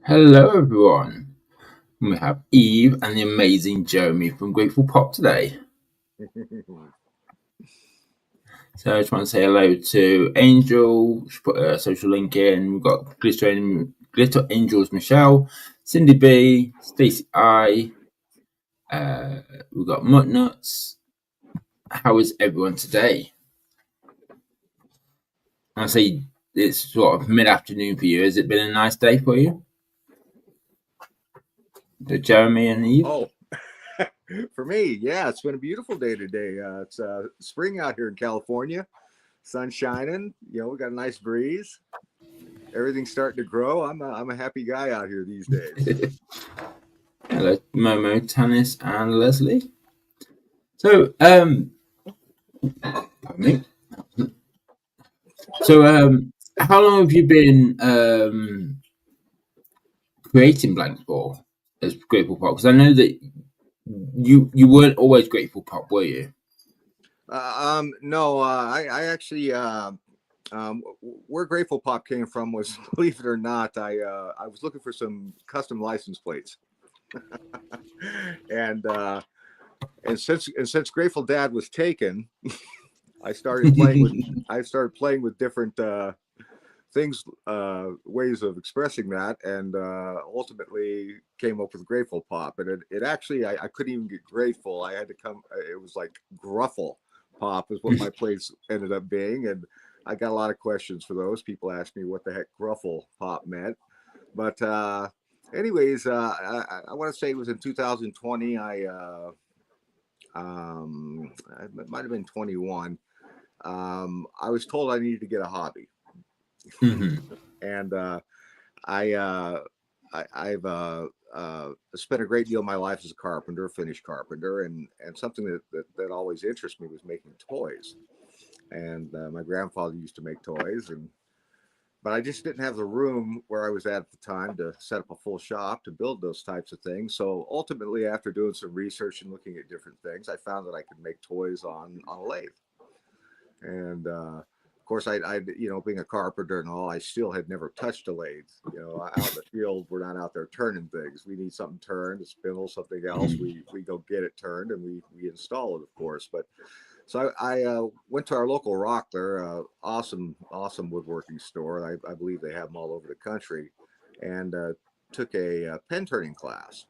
Hello, everyone. We have Eve and the amazing Jeremy from Grateful Pop today. So I just want to say hello to Angel. She put a social link in. We've got Glitter Angels Michelle, Cindy B, Stacey I. We've got Muttnuts. How is everyone today? I say it's sort of mid-afternoon for you. Has it been a nice day for you? Jeremy and Eve? Oh, for me, yeah, it's been a beautiful day today. It's spring out here in California, sun shining. We got a nice breeze. Everything's starting to grow. I'm a happy guy out here these days. Hello, Momo, Tanis, and Leslie. So, pardon me. So, how long have you been creating blanks for as Grateful Pop? Because I know that you weren't always Grateful Pop, were you? No, I actually where Grateful Pop came from was, believe it or not, I was looking for some custom license plates, and since Grateful Dad was taken, I started playing with different things, ways of expressing that, and ultimately came up with Grateful Pop. And it actually, I couldn't even get grateful. I had to come. It was like Gruffle Pop is what my place ended up being, and I got a lot of questions for those. People asked me what the heck Gruffle Pop meant, but anyways, I want to say it was in 2020. It might have been 21. I was told I needed to get a hobby. And I've spent a great deal of my life as a carpenter, finished carpenter, and something that always interested me was making toys. And my grandfather used to make toys, but I just didn't have the room where I was at the time to set up a full shop to build those types of things. So ultimately, after doing some research and looking at different things, I found that I could make toys on a lathe. And of course, I being a carpenter and all, I still had never touched a lathe. Out in the field, we're not out there turning things. We need something turned, a spindle, something else. We go get it turned and we install it, of course. But so I went to our local Rockler, awesome woodworking store. I believe they have them all over the country, and took a pen turning class.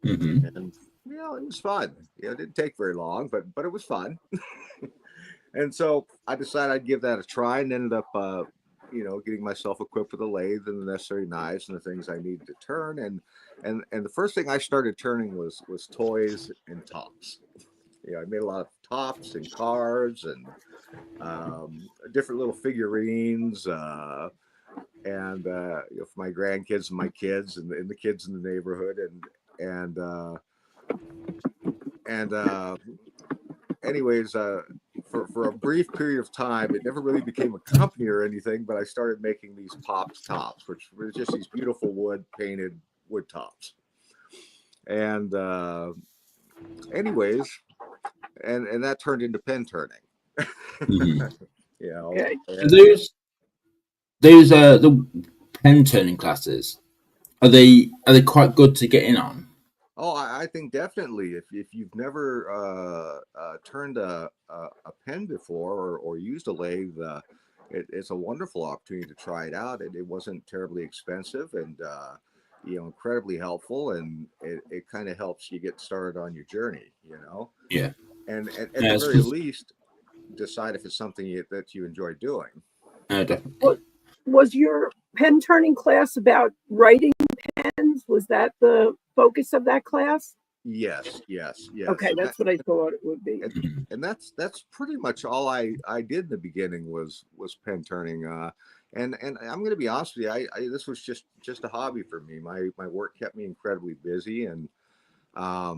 And it was fun. It didn't take very long, but it was fun. And so I decided I'd give that a try, and ended up, getting myself equipped with a lathe and the necessary knives and the things I needed to turn. And the first thing I started turning was toys and tops. I made a lot of tops and cars and different little figurines, and for my grandkids and my kids and the kids in the neighborhood, and anyways, for a brief period of time, it never really became a company or anything, but I started making these tops, which were just these beautiful painted wood tops. And anyways, and that turned into pen turning. Okay. Those the pen turning classes. Are they quite good to get in on? Oh, I think definitely. If you've never turned a pen before, or used a lathe, it's a wonderful opportunity to try it out. It wasn't terribly expensive, and incredibly helpful, and it kind of helps you get started on your journey. Yeah. And at the very least, decide if it's something that you enjoy doing. Definitely. Was your pen turning class about writing pens? Was that the focus of that class? Yes. Okay, that's what I thought it would be. And that's pretty much all I did in the beginning was pen turning. And I'm going to be honest with you, I this was just a hobby for me. My work kept me incredibly busy, and I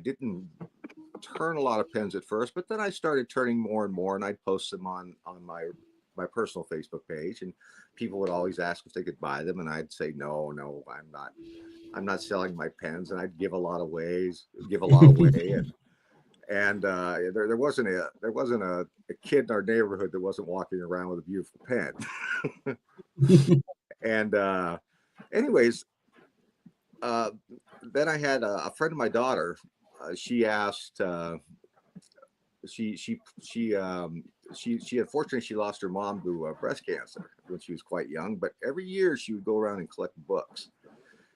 didn't turn a lot of pens at first, but then I started turning more and more, and I'd post them on my personal Facebook page, and people would always ask if they could buy them, and I'd say no, I'm not selling my pens, and I'd give a lot away, And there wasn't a kid in our neighborhood that wasn't walking around with a beautiful pen. And anyways, then I had a friend of my daughter. She asked. She unfortunately she lost her mom to breast cancer when she was quite young. But every year she would go around and collect books,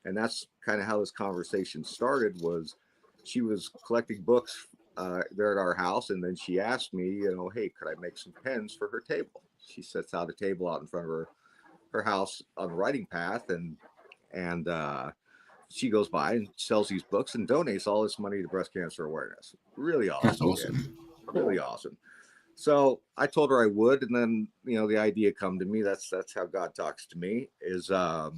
and that's kind of how this conversation started. Was she was collecting books there at our house, and then she asked me, hey, could I make some pens for her table? She sets out a table out in front of her house on the writing path, and she goes by and sells these books and donates all this money to breast cancer awareness. Really awesome. That's awesome. Really awesome. So I told her I would, and then the idea come to me. That's how God talks to me. Is that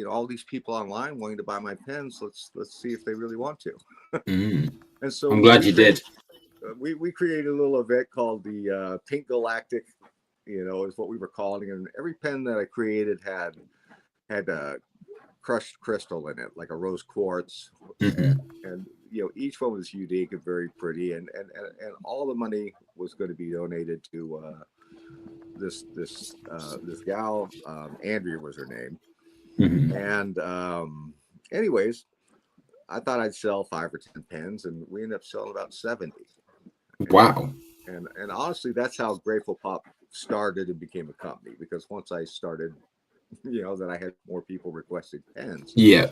all these people online wanting to buy my pens. Let's see if they really want to. And so I'm glad you did. We created a little event called the Pink Galactic. Is what we were calling it. And every pen that I created had crushed crystal in it, like a rose quartz, and each one was unique and very pretty, and all the money was going to be donated to this gal. Andrea was her name. And anyways, I thought I'd sell 5 or 10 pens, and we ended up selling about 70. Wow. And honestly, that's how Grateful Pop started and became a company, because once I started, that I had more people requesting pens. Yeah.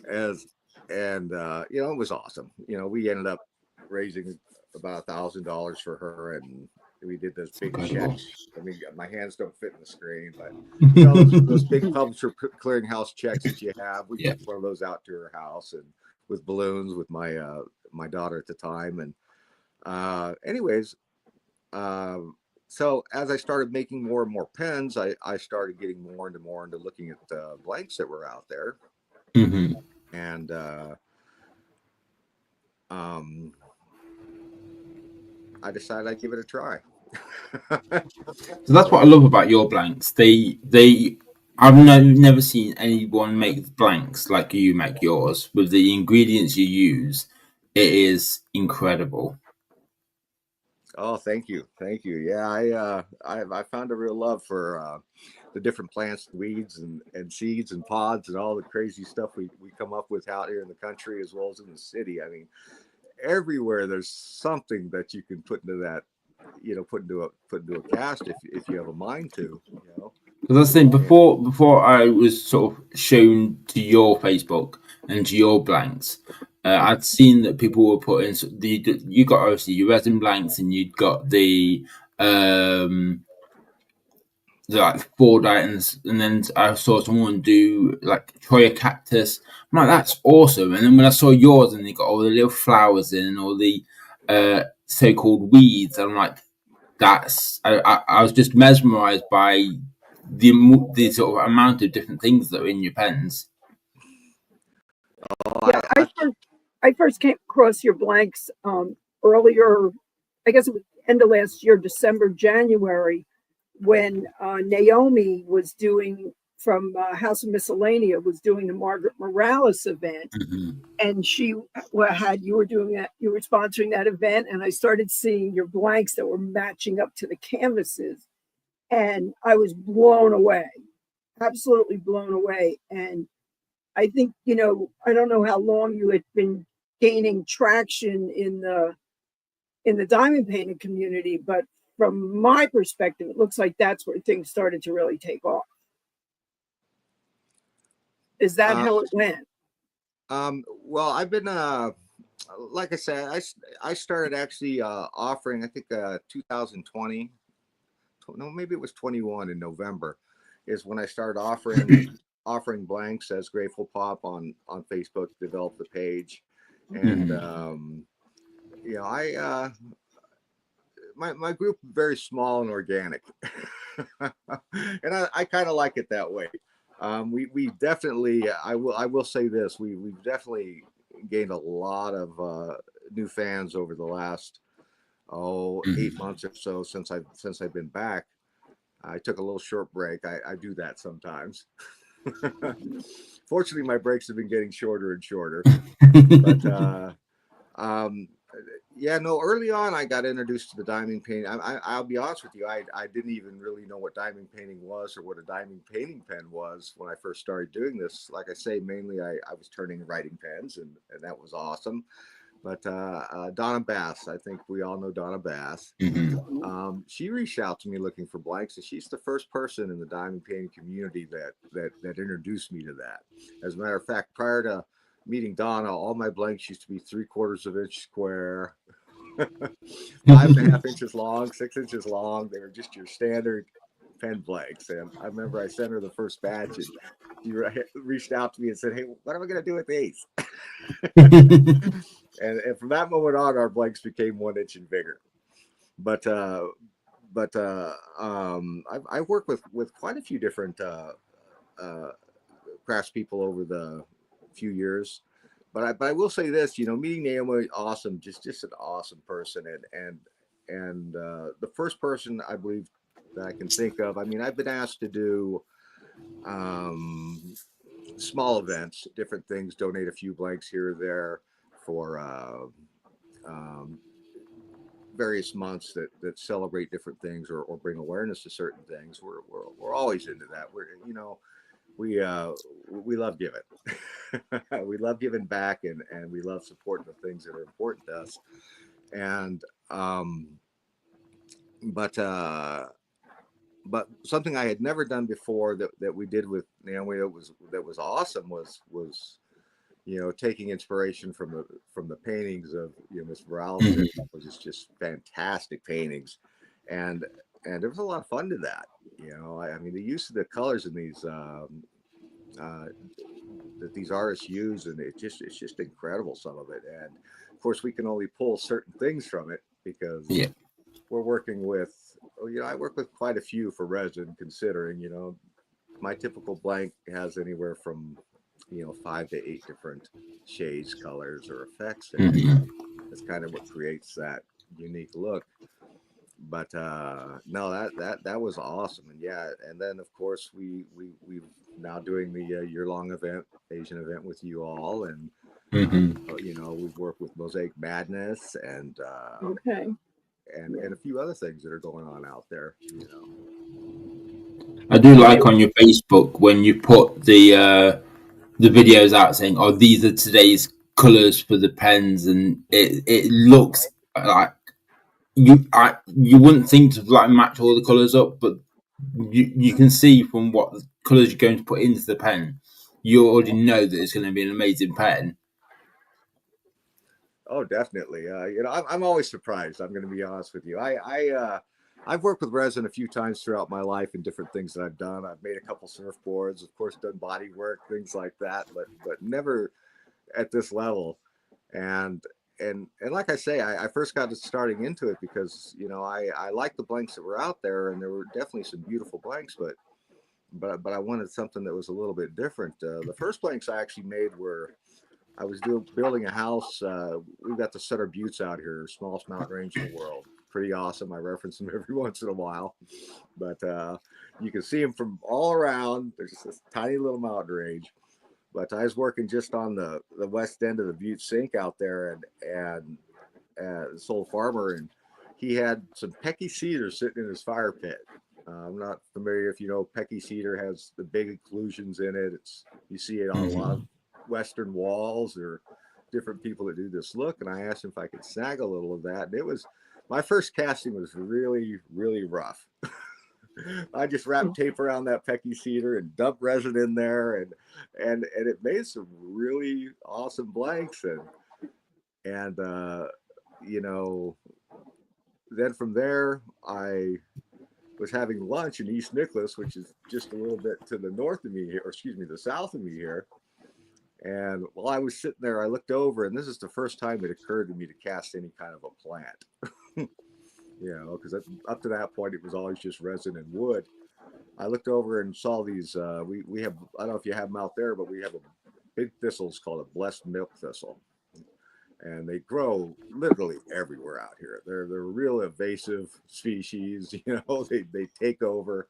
It was awesome. We ended up raising about $1,000 for her, and we did those big checks. I mean, my hands don't fit in the screen, but those big publisher clearinghouse checks that you have, we took one of those out to her house, and with balloons with my daughter at the time. And anyways, so as I started making more and more pens, I started getting more into looking at blanks that were out there. And I decided I'd give it a try. So that's what I love about your blanks. I've never seen anyone make blanks like you make yours with the ingredients you use. It is incredible. Oh, thank you. Yeah, I found a real love for the different plants, weeds, and seeds and pods and all the crazy stuff we come up with out here in the country as well as in the city. I mean, everywhere there's something that you can put into that, put into a cast if you have a mind to. Because I was saying before I was sort of shown to your Facebook and to your blanks, I'd seen that people were putting you got obviously your resin blanks, and you'd got the like 4 items, and then I saw someone do like Troya cactus. I'm like, that's awesome. And then when I saw yours, and they got all the little flowers in and all the so-called weeds, I'm like, I was just mesmerized by the sort of amount of different things that are in your pens. Yeah, I first came across your blanks earlier, I guess it was end of last year, December, January, when Naomi was doing from House of Miscellanea was doing the Margaret Morales event, and you were sponsoring that event, and I started seeing your blanks that were matching up to the canvases, and I was blown away, absolutely blown away. And I think, I don't know how long you had been gaining traction in the diamond painting community, but from my perspective, it looks like that's where things started to really take off. Is that how it went? Well, I've been, like I said, I started actually offering, I think 2020, no, maybe it was 21 in November, is when I started offering blanks as Grateful Pop on Facebook, developed the page. And, my group is very small and organic. And I kind of like it that way. We definitely, I will say this, we've definitely gained a lot of new fans over the last 8 months or so since I've been back. I took a little short break. I do that sometimes. Fortunately, my breaks have been getting shorter and shorter. But um, yeah, no. Early on, I got introduced to the diamond painting. I'll be honest with you. I didn't even really know what diamond painting was or what a diamond painting pen was when I first started doing this. Like I say, mainly I was turning writing pens, and that was awesome. But Donna Bass, I think we all know Donna Bass. She reached out to me looking for blanks, and she's the first person in the diamond painting community that introduced me to that. As a matter of fact, prior to meeting Donna, all my blanks used to be 3/4 of inch square, 5.5 inches long, 6 inches long. They were just your standard pen blanks. And I remember I sent her the first batch, and she reached out to me and said, "Hey, what am I going to do with these?" and from that moment on, our blanks became 1 inch and bigger. But I work with quite a few different craftspeople over the few years. But I will say this, meeting Naomi, awesome, just an awesome person, and the first person I believe that I can think of. I mean, I've been asked to do small events, different things, donate a few blanks here or there for various months that celebrate different things or bring awareness to certain things. We're always into that. We love giving. We love giving back, and we love supporting the things that are important to us. And but something I had never done before that we did with Naomi that was awesome was taking inspiration from the paintings of Miss Morales, which is just fantastic paintings, and there was a lot of fun to that. I mean, the use of the colors in these that these artists use, and it's just incredible, some of it. And of course, we can only pull certain things from it because we're working with. I work with quite a few for resin, considering my typical blank has anywhere from 5 to 8 different shades, colors, or effects. And that's kind of what creates that unique look. But no, that was awesome. And yeah, and then of course we've now doing the year-long Asian event with you all, and we've worked with Mosaic Madness and Okay. and a few other things that are going on out there. I do like on your Facebook when you put the videos out saying, "Oh, these are today's colors for the pens," and it looks like you wouldn't think to like match all the colors up, but you can see from what colors you're going to put into the pen, you already know that it's going to be an amazing pen. Oh, definitely. I'm always surprised. I'm going to be honest with you. I've worked with resin a few times throughout my life in different things that I've done. I've made a couple surfboards, of course, done body work, things like that, but never at this level. And like I say, I first got starting into it because I liked the blanks that were out there, and there were definitely some beautiful blanks, but I wanted something that was a little bit different. The first blanks I actually made were I was building a house. We've got the Sutter Buttes out here, smallest mountain range in the world. Pretty awesome. I reference them every once in a while, but you can see them from all around. There's this tiny little mountain range. But I was working just on the west end of the Butte Sink out there, and this old farmer, and he had some Pecky cedar sitting in his fire pit. I'm not familiar if you know Pecky cedar has the big occlusions in it. You see it on a lot of western walls or different people that do this look. And I asked him if I could snag a little of that. And my first casting was really, really rough. I just wrapped tape around that Pecky cedar and dumped resin in there, and it made some really awesome blanks. And then from there I was having lunch in East Nicholas, which is just a little bit to the north of me here, or excuse me, the south of me here. And while I was sitting there, I looked over, and this is the first time it occurred to me to cast any kind of a plant. Because up to that point, it was always just resin and wood. I looked over and saw these. We have, I don't know if you have them out there, but we have a big thistle. It's called a blessed milk thistle. and they grow literally everywhere out here. They're real invasive species. They take over,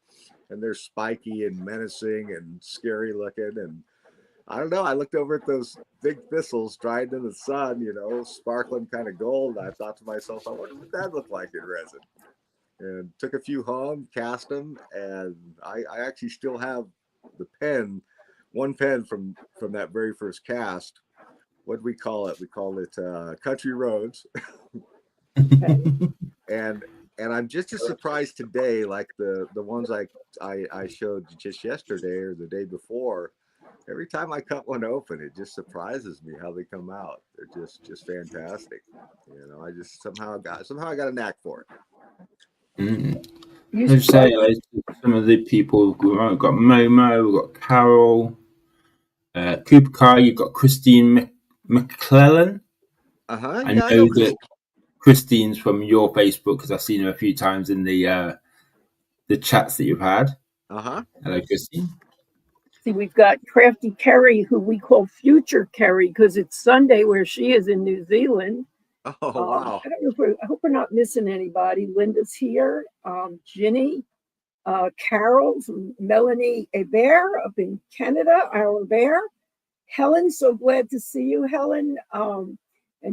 and they're spiky and menacing and scary looking. And I don't know. I looked over at those big thistles dried in the sun, sparkling kind of gold. I thought to myself, I wonder what that looked like in resin. And took a few home, cast them, and I actually still have the pen, one pen from that very first cast. What do we call it? We call it Country Roads. and I'm just as surprised today, like the ones I showed just yesterday or the day before. Every time I cut one open, it just surprises me how they come out. They're just fantastic. I just somehow I got a knack for it. Let's say some of the people we've got Momo, we've got Carol, Cooper Kai, you've got Christine McClellan. I know that Christine's from your Facebook because I've seen her a few times in the chats that you've had. Hello, Christine. See, we've got Crafty Kerry, who we call Future Kerry because it's Sunday where she is in New Zealand. Oh, wow. I hope we're not missing anybody. Linda's here. Ginny, Carol, Melanie Hebert up in Canada, our bear. Helen, so glad to see you, Helen. And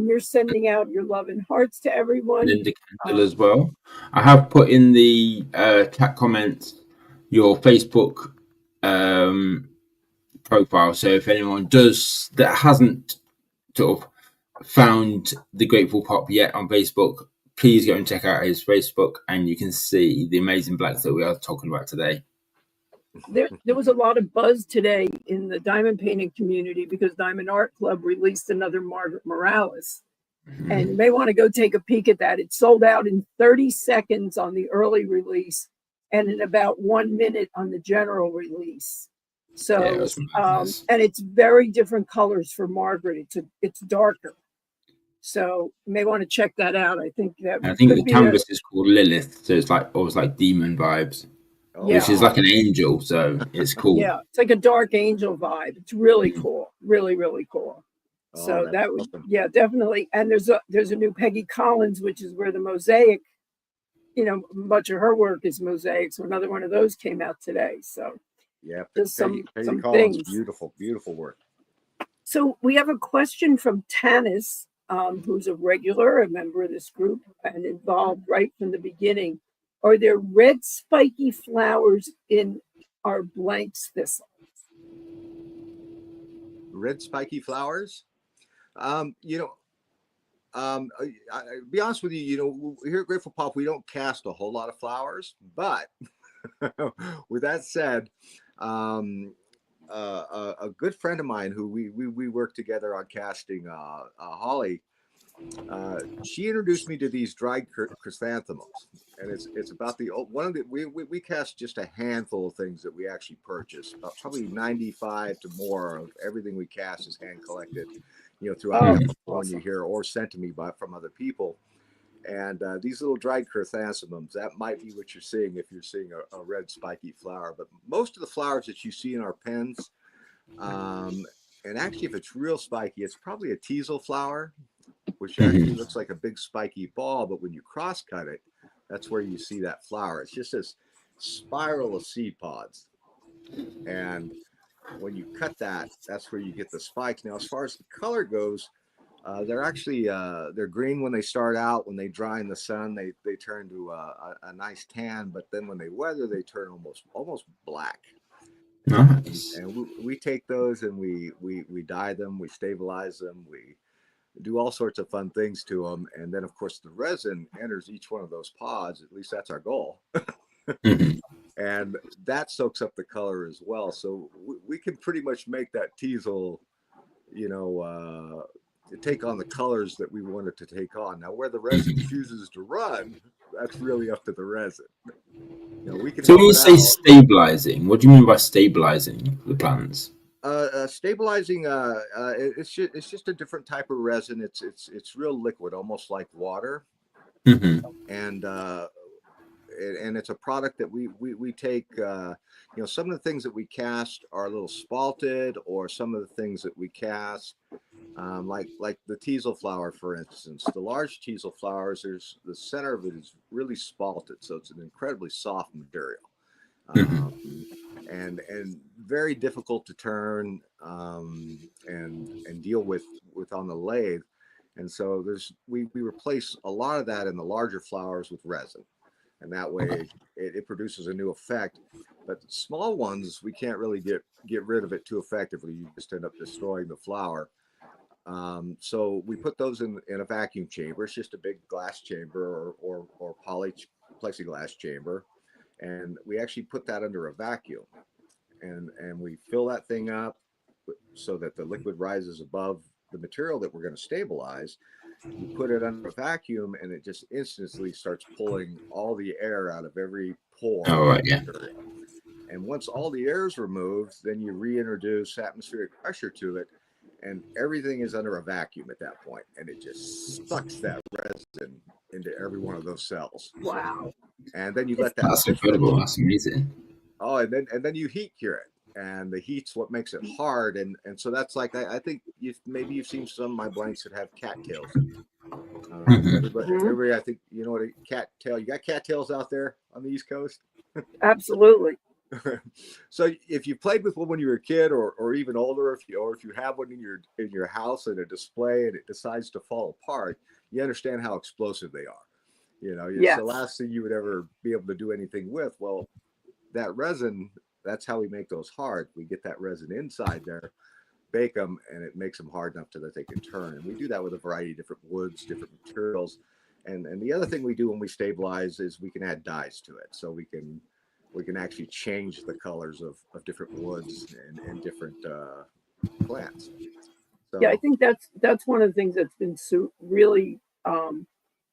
you're sending out your love and hearts to everyone. Linda Candle as well. I have put in the chat comments your Facebook profile. So if anyone that hasn't sort of found the Grateful Pop yet on Facebook, please go and check out his Facebook, and you can see the amazing blacks that we are talking about today. There was a lot of buzz today in the diamond painting community because Diamond Art Club released another Margaret Morales. And you may want to go take a peek at that. It sold out in 30 seconds on the early release and in about 1 minute on the general release. So, and it's very different colors for Margaret. It's darker. So you may want to check that out. I think the canvas is called Lilith, so it's almost like demon vibes, which is like an angel. So it's cool. Yeah, it's like a dark angel vibe. It's really cool, really, really cool. So that was awesome. Definitely. And there's a new Peggy Collins, which is where the mosaic, much of her work is mosaic. So another one of those came out today. So just Peggy some Collins, things. Beautiful work. So we have a question from Tanis, who's a member of this group and involved right from the beginning. Are there red spiky flowers in our blanks thistle? Red spiky flowers? I'll be honest with you, here at Grateful Pop, we don't cast a whole lot of flowers, but with that said, a good friend of mine who we work together on casting, Holly, she introduced me to these dried chrysanthemums, and it's about we cast just a handful of things that we actually purchase. About probably 95 to more of everything we cast is hand collected, throughout California here, or sent to me from other people. And these little dried chrysanthemums, that might be what you're seeing if you're seeing a red spiky flower. But most of the flowers that you see in our pens, and actually if it's real spiky, it's probably a teasel flower, which actually looks like a big spiky ball. But when you cross cut it, that's where you see that flower. It's just this spiral of seed pods. And when you cut that, that's where you get the spikes. Now, as far as the color goes, they're actually they're green when they start out. When they dry in the sun, they turn to a nice tan. But then when they weather, they turn almost black. Nice. And we take those and we dye them, we stabilize them, we do all sorts of fun things to them. And then, of course, the resin enters each one of those pods. At least that's our goal. And that soaks up the color as well. So we can pretty much make that teasel, to take on the colors that we want it to take on. Now, where the resin chooses to run, that's really up to the resin. We can. So when you say stabilizing, what do you mean by stabilizing the plants? Stabilizing, it's just a different type of resin. It's real liquid, almost like water, and it's a product that we take. Some of the things that we cast are a little spalted, or some of the things that we cast Like the teasel flower, for instance. The large teasel flowers, there's the center of it is really spalted, so it's an incredibly soft material, Mhm. and very difficult to turn, and deal with on the lathe. And so we replace a lot of that in the larger flowers with resin, and that Okay. way it produces a new effect. But the small ones, we can't really get rid of it too effectively. You just end up destroying the flower. So we put those in a vacuum chamber. It's just a big glass chamber or plexiglass chamber, and we actually put that under a vacuum, and we fill that thing up so that the liquid rises above the material that we're going to stabilize. You put it under a vacuum, and it just instantly starts pulling all the air out of every pore All of right. the Yeah. material. And once all the air is removed, then you reintroduce atmospheric pressure to it, and everything is under a vacuum at that point, and it just sucks that resin into every one of those cells. Wow. And then you It's, let that That's sit for a incredible. little. That's amazing. Oh, and then you heat cure it, and the heat's what makes it hard. And so that's like I think maybe you've seen some of my blanks that have cattails in them. Mhm. Mhm. Everybody, I think you know what a cattail. You got cattails out there on the East Coast. Absolutely. So if you played with one when you were a kid, or even older, if you have one in your house in a display and it decides to fall apart, you understand how explosive they are. It's the Yes. last thing you would ever be able to do anything with. Well, that resin, that's how we make those hard. We get that resin inside there, bake them, and it makes them hard enough to that they can turn. And we do that with a variety of different woods, different materials. And the other thing we do when we stabilize is we can add dyes to it. So we can actually change the colors of different woods and different plants. Yeah, I So think that's one of the things that's been really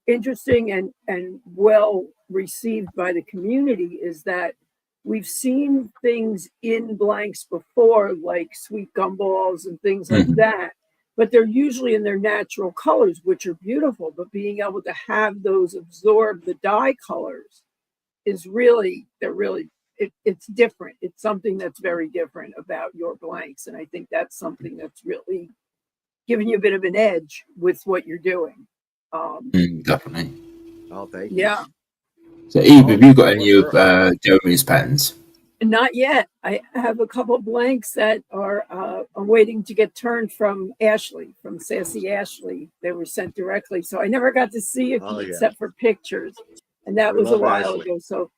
interesting and well received by the community is that we've seen things in blanks before, like sweet gumballs and things like Mhm. that, but they're usually in their natural colors, which are beautiful. But being able to have those absorb the dye colors is really, it's different. It's something that's very different about your blanks, and I think that's something that's really giving you a bit of an edge with what you're doing. Um, Definitely. oh, thank you. yeah, So, Eve, Oh, have you got any of we're Jeremy's patterns? not yet. I have a couple blanks that are waiting to get turned from Ashley, from Sassy Ashley. They were sent directly, so I never got to see it Oh yeah, except for pictures, and that we was a love while Ashley. ago. So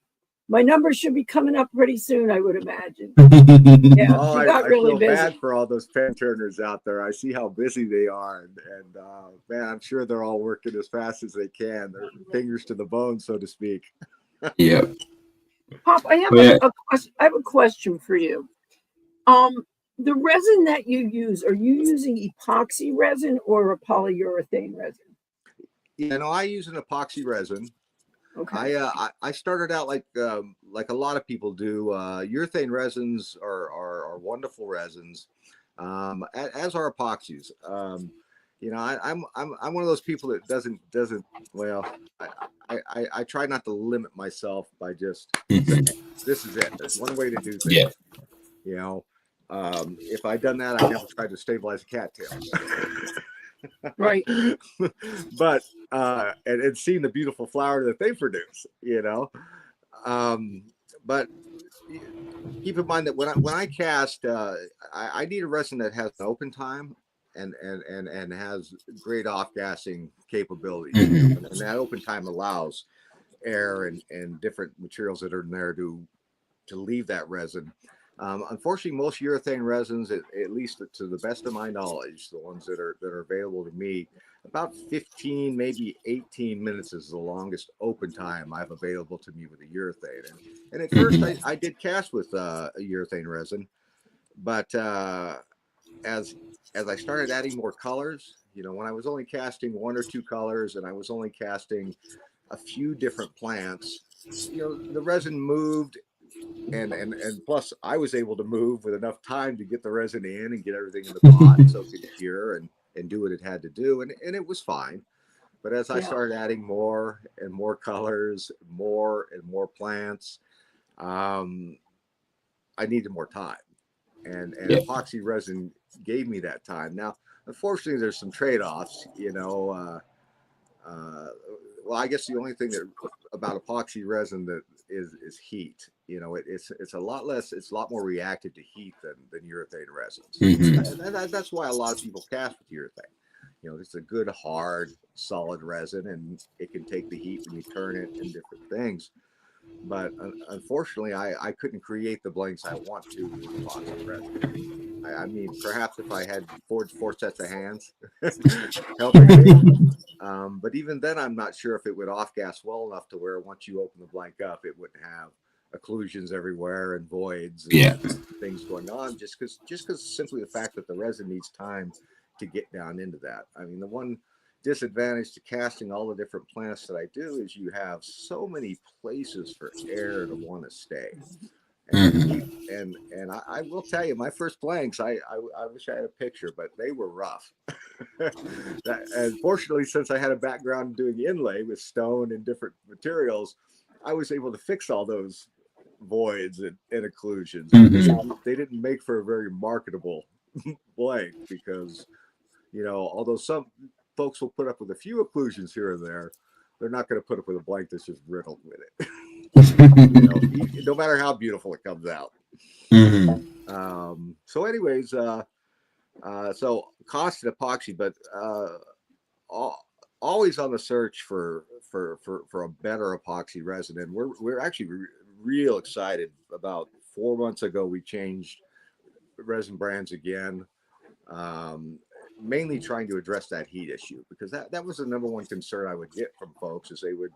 my numbers should be coming up pretty soon, I would imagine. Yeah, Oh, she got I really feel bad busy. for all those pen turners out there. I see how busy they are, and man, I'm sure they're all working as fast as they can. Their fingers to the bone, so to speak. Yeah. Pop, I have Well, yeah. I have a question for you. Um, the resin that you use, are you using epoxy resin or a polyurethane resin? I use an epoxy resin. Okay. I started out like a lot of people do. Urethane resins are wonderful resins, as are epoxies. I'm one of those people that doesn't well. I try not to limit myself by just saying Mhm. this is it. There's one way to do Yeah. things. You know, if I'd done that, I never tried to stabilize a cattail. Right. But and seeing the beautiful flower that they produce. Um, but keep in mind that when I cast, I need a resin that has an open time and has great off gassing capabilities. Mhm. And that open time allows air and different materials that are in there to leave that resin. Unfortunately, most urethane resins, at least to the best of my knowledge, the ones that are available to me, about 15, maybe 18 minutes is the longest open time I've available to me with a urethane. And at first, Mhm. I did cast with a urethane resin, but as as I started adding more colors, when I was only casting one or two colors, and I was only casting a few different plants, the resin moved, and plus I was able to move with enough time to get the resin in and get everything in the pot so it could cure and do what it had to do, and it was fine. But as I Yeah. started adding more and more colors, more and more plants, um, I needed more time, and Yeah. epoxy resin gave me that time. Now unfortunately, there's some trade-offs. Well, I guess the only thing that about epoxy resin that is heat. It's a lot less. It's a lot more reactive to heat than urethane resins. And that's why a lot of people cast with urethane. It's a good, hard, solid resin, and it can take the heat when you turn it and different things. But unfortunately, I couldn't create the blanks I want to with epoxy resin. I mean, perhaps if I had four sets of hands helping me. But even then, I'm not sure if it would off-gas well enough to where once you open the blank up, it wouldn't have occlusions everywhere and voids and things going on, just because simply the fact that the resin needs time to get down into that. I mean, the one disadvantage to casting all the different plants that I do is you have so many places for air to want to stay. And I will tell you, my first blanks, I wish I had a picture, but they were rough. And fortunately, since I had a background doing inlay with stone and different materials, I was able to fix all those voids and occlusions. They didn't make for a very marketable blank because, although some folks will put up with a few occlusions here and there, they're not going to put up with a blank that's just riddled with it. No matter how beautiful it comes out. So anyways, so cost and epoxy, but always on the search for a better epoxy resin. And we're actually real excited. About 4 months ago, we changed resin brands again, mainly trying to address that heat issue, because that was the number one concern I would get from folks, is they would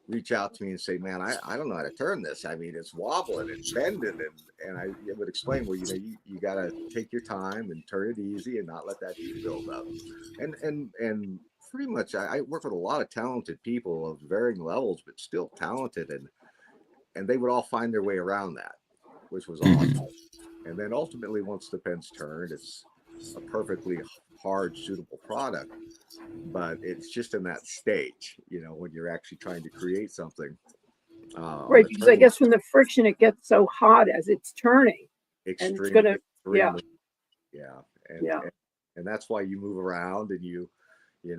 reach out to me and say, man, I don't know how to turn this. I mean, it's wobbling and bending. And I would explain, well, you got to take your time and turn it easy and not let that heat build up. And pretty much I work with a lot of talented people of varying levels, but still talented. And they would all find their way around that, which was awesome. And then ultimately, once the pen's turned, it's a perfectly hard, suitable product. But it's just in that stage, when you're actually trying to create something. Right, because I guess when the friction, it gets so hot as it's turning. Extremely, and it's gonna, and that's why you move around, and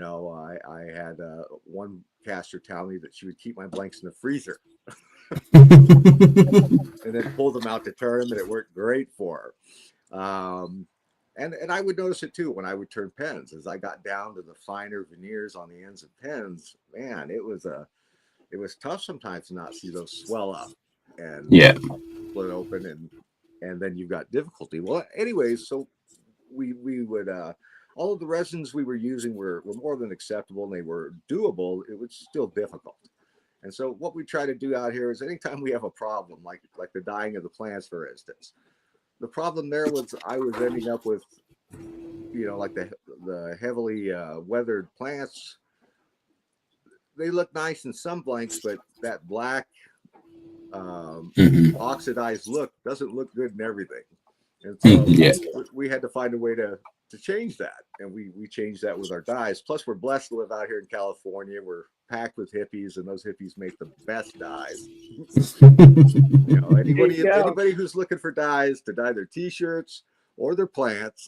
I had one caster tell me that she would keep my blanks in the freezer and then pull them out to turn them, and it worked great for her. And I would notice it too when I would turn pens. As I got down to the finer veneers on the ends of pens, man, it was tough sometimes to not see those swell up and split open, and then you've got difficulty. Well, anyways, so we would all of the resins we were using were more than acceptable, and they were doable. It was still difficult. And so what we try to do out here is anytime we have a problem, like the dying of the plants, for instance, the problem there was I was ending up with, like the heavily weathered plants. They look nice in some blanks, but that black oxidized look doesn't look good in everything. And so we had to find a way to change that. And we changed that with our dyes. Plus, we're blessed to live out here in California. We're packed with hippies, and those hippies make the best dyes. Anybody who's looking for dyes to dye their t-shirts or their plants,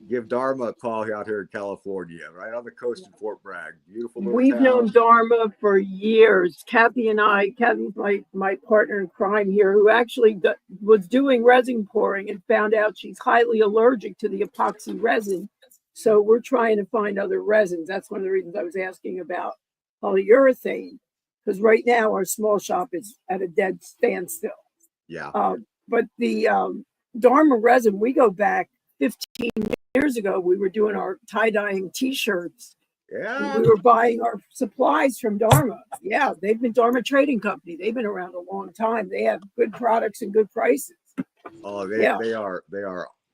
give Dharma a call out here in California, right on the coast in Fort Bragg. Beautiful. We've known Dharma for years. Kathy's my partner in crime here, who actually was doing resin pouring and found out she's highly allergic to the epoxy resin. So we're trying to find other resins. That's one of the reasons I was asking about polyurethane, because right now our small shop is at a dead standstill. Yeah. But the Dharma resin, we go back 15 years ago. We were doing our tie-dyeing t-shirts. Yeah. We were buying our supplies from Dharma. Yeah, they've been Dharma Trading Company. They've been around a long time. They have good products and good prices. Oh, they are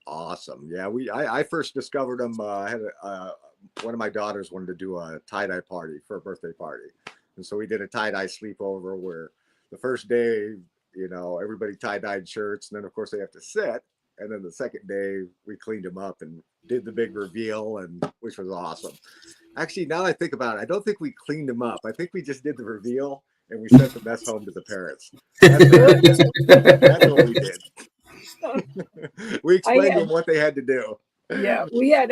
awesome. Yeah, I first discovered them. I had one of my daughters wanted to do a tie-dye party for a birthday party. And so we did a tie-dye sleepover where the first day, everybody tie-dyed shirts. And then, of course, they have to sit. And then the second day, we cleaned them up and did the big reveal, which was awesome. Actually, now that I think about it, I don't think we cleaned them up. I think we just did the reveal and we sent the mess home to the parents. That's what we did. We explained to them what they had to do. Yeah, we had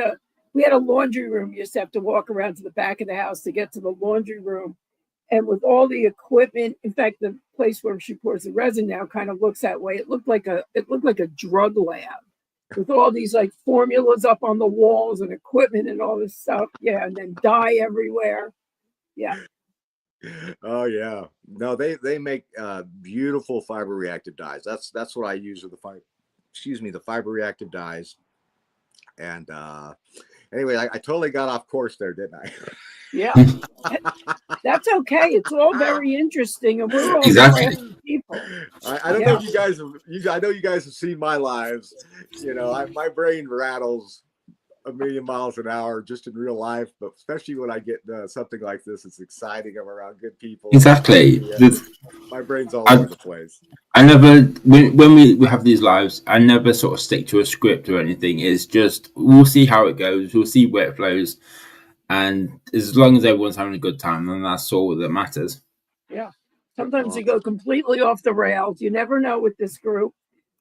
we had a laundry room. You used to have to walk around to the back of the house to get to the laundry room. And with all the equipment, in fact, the place where she pours the resin now kind of looks that way. It looked like a drug lab with all these like formulas up on the walls and equipment and all this stuff. Yeah, and then dye everywhere. Yeah. Oh yeah. No, they make beautiful fiber reactive dyes. That's what I use with the fiber reactive dyes. And anyway, I totally got off course there, didn't I? Yeah. That's okay. It's all very interesting, and we're all Exactly. people. I don't know if I know you guys have seen my lives. You know, my brain rattles a million miles an hour just in real life, but especially when I get something like this, it's exciting. I'm around good people. Exactly. Yeah, my brain's all over the place. I never, when we have these lives, I never sort of stick to a script or anything. It's just, we'll see how it goes. We'll see where it flows. And as long as everyone's having a good time, then that's all that matters. Yeah. Sometimes you go completely off the rails. You never know with this group,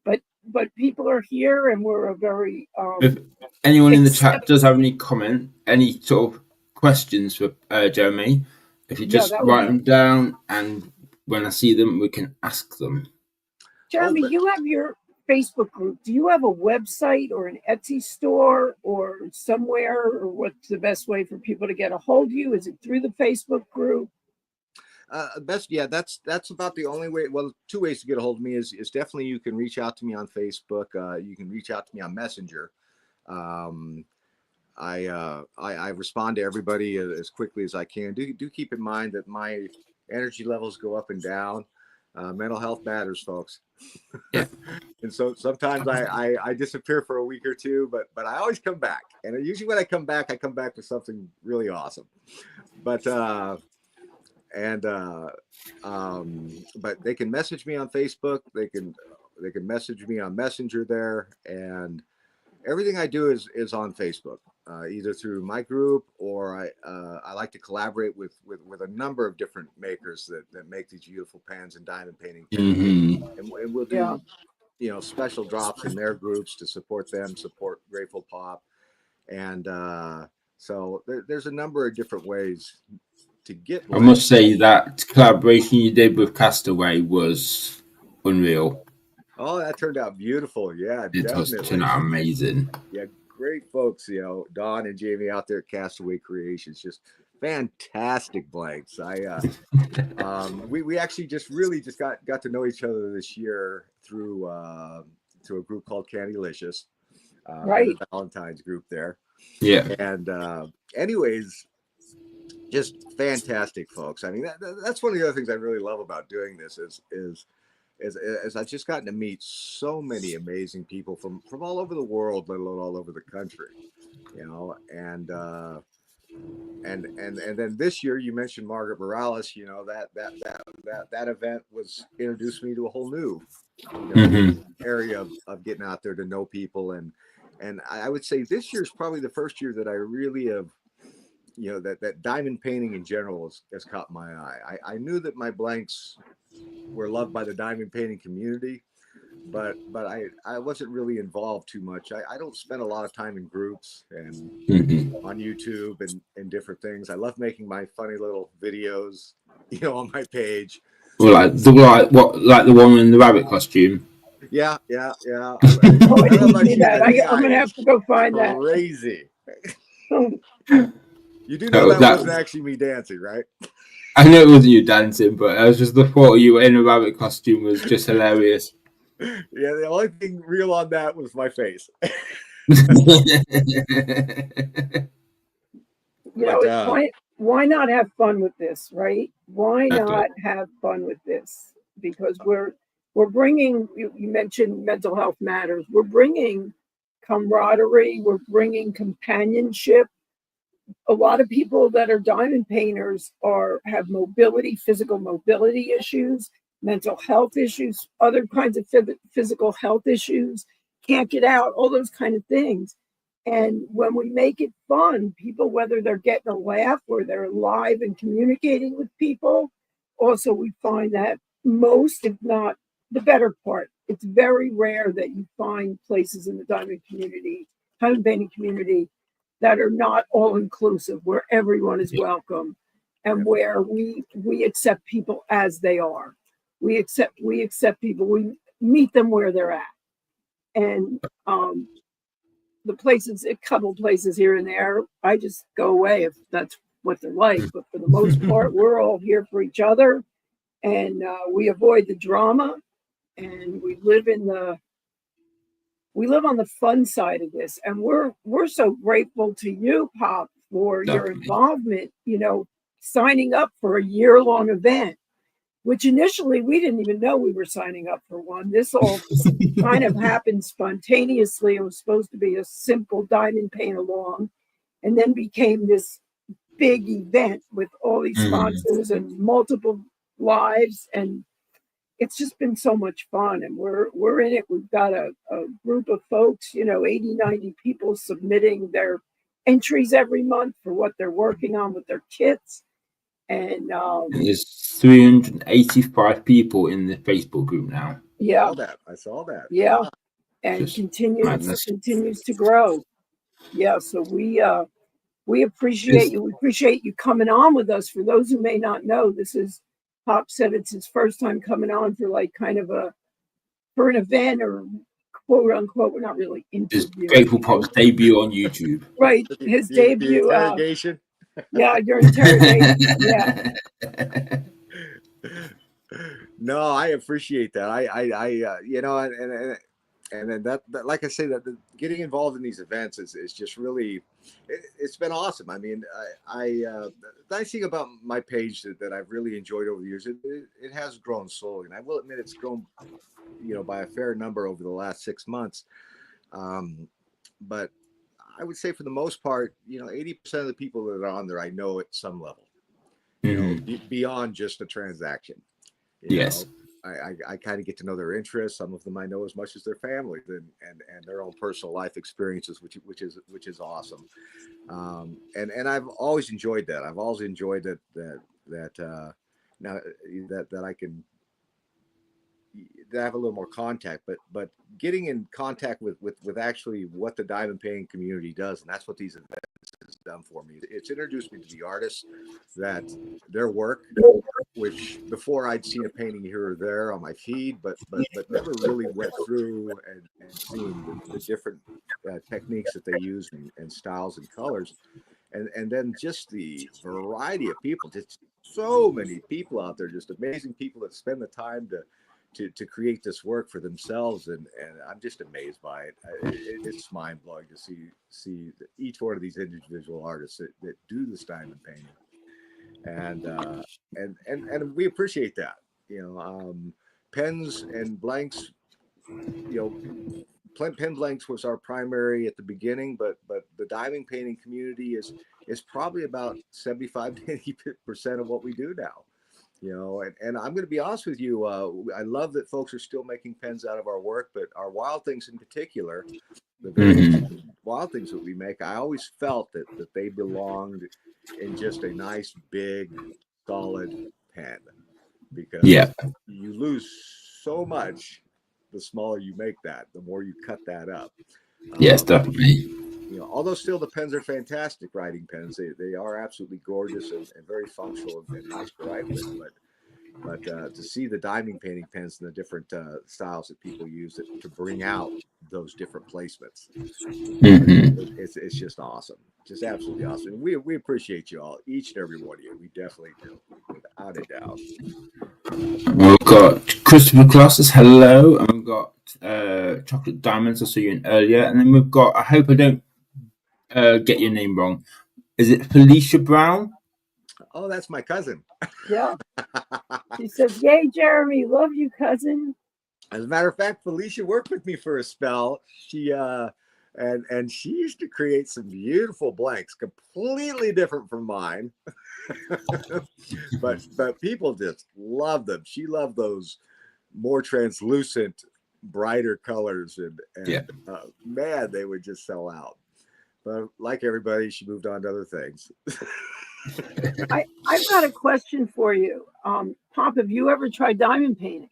but people are here, and we're a very. If anyone in the chat does have any comment, any sort of questions for Jeremy, if you just write them down, and when I see them, we can ask them. Jeremy, you have your Facebook group. Do you have a website or an Etsy store or somewhere, or what's the best way for people to get a hold of you? Is it through the Facebook group? That's about the only way. Well, two ways to get a hold of me is definitely you can reach out to me on Facebook. You can reach out to me on Messenger. I respond to everybody as quickly as I can. Do keep in mind that my energy levels go up and down. Mental health matters, folks. Yeah. And so sometimes I disappear for a week or two, but I always come back. And usually when I come back with something really awesome. But they can message me on Facebook. They can message me on Messenger there, and everything I do is on Facebook, either through my group, or I like to collaborate with a number of different makers that make these beautiful pans and diamond painting. Mm-hmm. And we'll do special drops in their groups to support them, support Grateful Pop, and so there's a number of different ways to get. I must say that collaboration you did with Castaway was unreal. Oh, that turned out beautiful. Yeah, it definitely turned out amazing. Yeah, great folks. Don and Jamie out there at Castaway Creations, just fantastic blanks. We actually just got to know each other this year through a group called Candylicious, right? The Valentine's group there. Yeah. And anyways, just fantastic folks. I mean, that's one of the other things I really love about doing this is I've just gotten to meet so many amazing people from all over the world, let alone all over the country, and then this year you mentioned Margaret Morales, that event was introduced me to a whole new area of getting out there to know people. And I would say this year is probably the first year that I really have, that diamond painting in general has caught my eye. I knew that my blanks were loved by the diamond painting community, but I wasn't really involved too much. I don't spend a lot of time in groups and on YouTube and different things. I love making my funny little videos, on my page. Well, like the one in the rabbit costume. Yeah. I didn't see that. I'm gonna have to go find that. Crazy. You do know that wasn't actually me dancing, right? I know it wasn't you dancing, but I was just the thought of you in a rabbit costume was just hilarious. Yeah, the only thing real on that was my face. Why not have fun with this, right? Why not have fun with this? Because we're bringing. You mentioned mental health matters. We're bringing camaraderie. We're bringing companionship. A lot of people that are diamond painters have physical mobility issues, mental health issues, other kinds of physical health issues, can't get out, all those kind of things. And when we make it fun, people, whether they're getting a laugh or they're live and communicating with people, also we find that most, if not the better part, it's very rare that you find places in the diamond painting community that are not all inclusive, where everyone is welcome, and where we accept people as they are. We accept people. We meet them where they're at, and the places, a couple places here and there, I just go away if that's what they're like. But for the most part, we're all here for each other, and we avoid the drama, and we live on the fun side of this. And we're so grateful to you, Pop, for your involvement. Signing up for a year-long event, which initially we didn't even know we were signing up for one. This all kind of happened spontaneously. It was supposed to be a simple diamond paint along, and then became this big event with all these sponsors and multiple lives. And it's just been so much fun. And we're in it. We've got a group of folks, 80, 90 people submitting their entries every month for what they're working on with their kits. And there's 385 people in the Facebook group now. Yeah, I saw that. Yeah, and continues to grow. Yeah, so we appreciate you. We appreciate you coming on with us. For those who may not know, this is Pop said it's his first time coming on for for an event, or quote unquote. We're not really interviewing. Grateful Pop's debut on YouTube. Right, his debut. The interrogation. Yeah, your interrogation. Yeah. No, I appreciate that. And then that, like I say, that getting involved in these events is just really, it's been awesome. I mean, the nice thing about my page that I've really enjoyed over the years, it has grown slowly, and I will admit it's grown, by a fair number over the last 6 months. But I would say for the most part, 80% of the people that are on there, I know at some level, beyond just a transaction. Yes. I kind of get to know their interests. Some of them I know as much as their families and their own personal life experiences, which is awesome. And I've always enjoyed that. I've always enjoyed that now that I can have a little more contact, but getting in contact with actually what the diamond painting community does, and that's what these events has done for me. It's introduced me to the artists, that their work, which before I'd seen a painting here or there on my feed, but never really went through and seen the different techniques that they use and styles and colors, and then just the variety of people, just so many people out there, just amazing people that spend the time to create this work for themselves, and I'm just amazed by it. It's mind blowing to see each one of these individual artists that do this diamond painting, and we appreciate that. Pens and blanks. Pen blanks was our primary at the beginning, but the diamond painting community is probably about 75 to 80% of what we do now. And I'm going to be honest with you. I love that folks are still making pens out of our work, but our Wild Things in particular, the very Wild Things that we make, I always felt that they belonged in just a nice, big, solid pen, because you lose so much the smaller you make that, the more you cut that up. Yes, definitely. Although still the pens are fantastic writing pens, they are absolutely gorgeous and very functional and nice to write with. But to see the diamond painting pens and the different styles that people use to bring out those different placements, it's just awesome, just absolutely awesome. We appreciate you all, each and every one of you. We definitely do, without a doubt. We've got Christopher Colossus, hello, and we've got Chocolate Diamonds, I saw you in earlier, and then we've got, I hope I don't get your name wrong. Is it Felicia Brown? Oh, that's my cousin. Yeah. She says, "Yay, Jeremy, love you, cousin." As a matter of fact, Felicia worked with me for a spell. She and she used to create some beautiful blanks, completely different from mine. but people just love them. She loved those more translucent, brighter colors, and man, they would just sell out. But like everybody, she moved on to other things. I've got a question for you. Pop, have you ever tried diamond painting?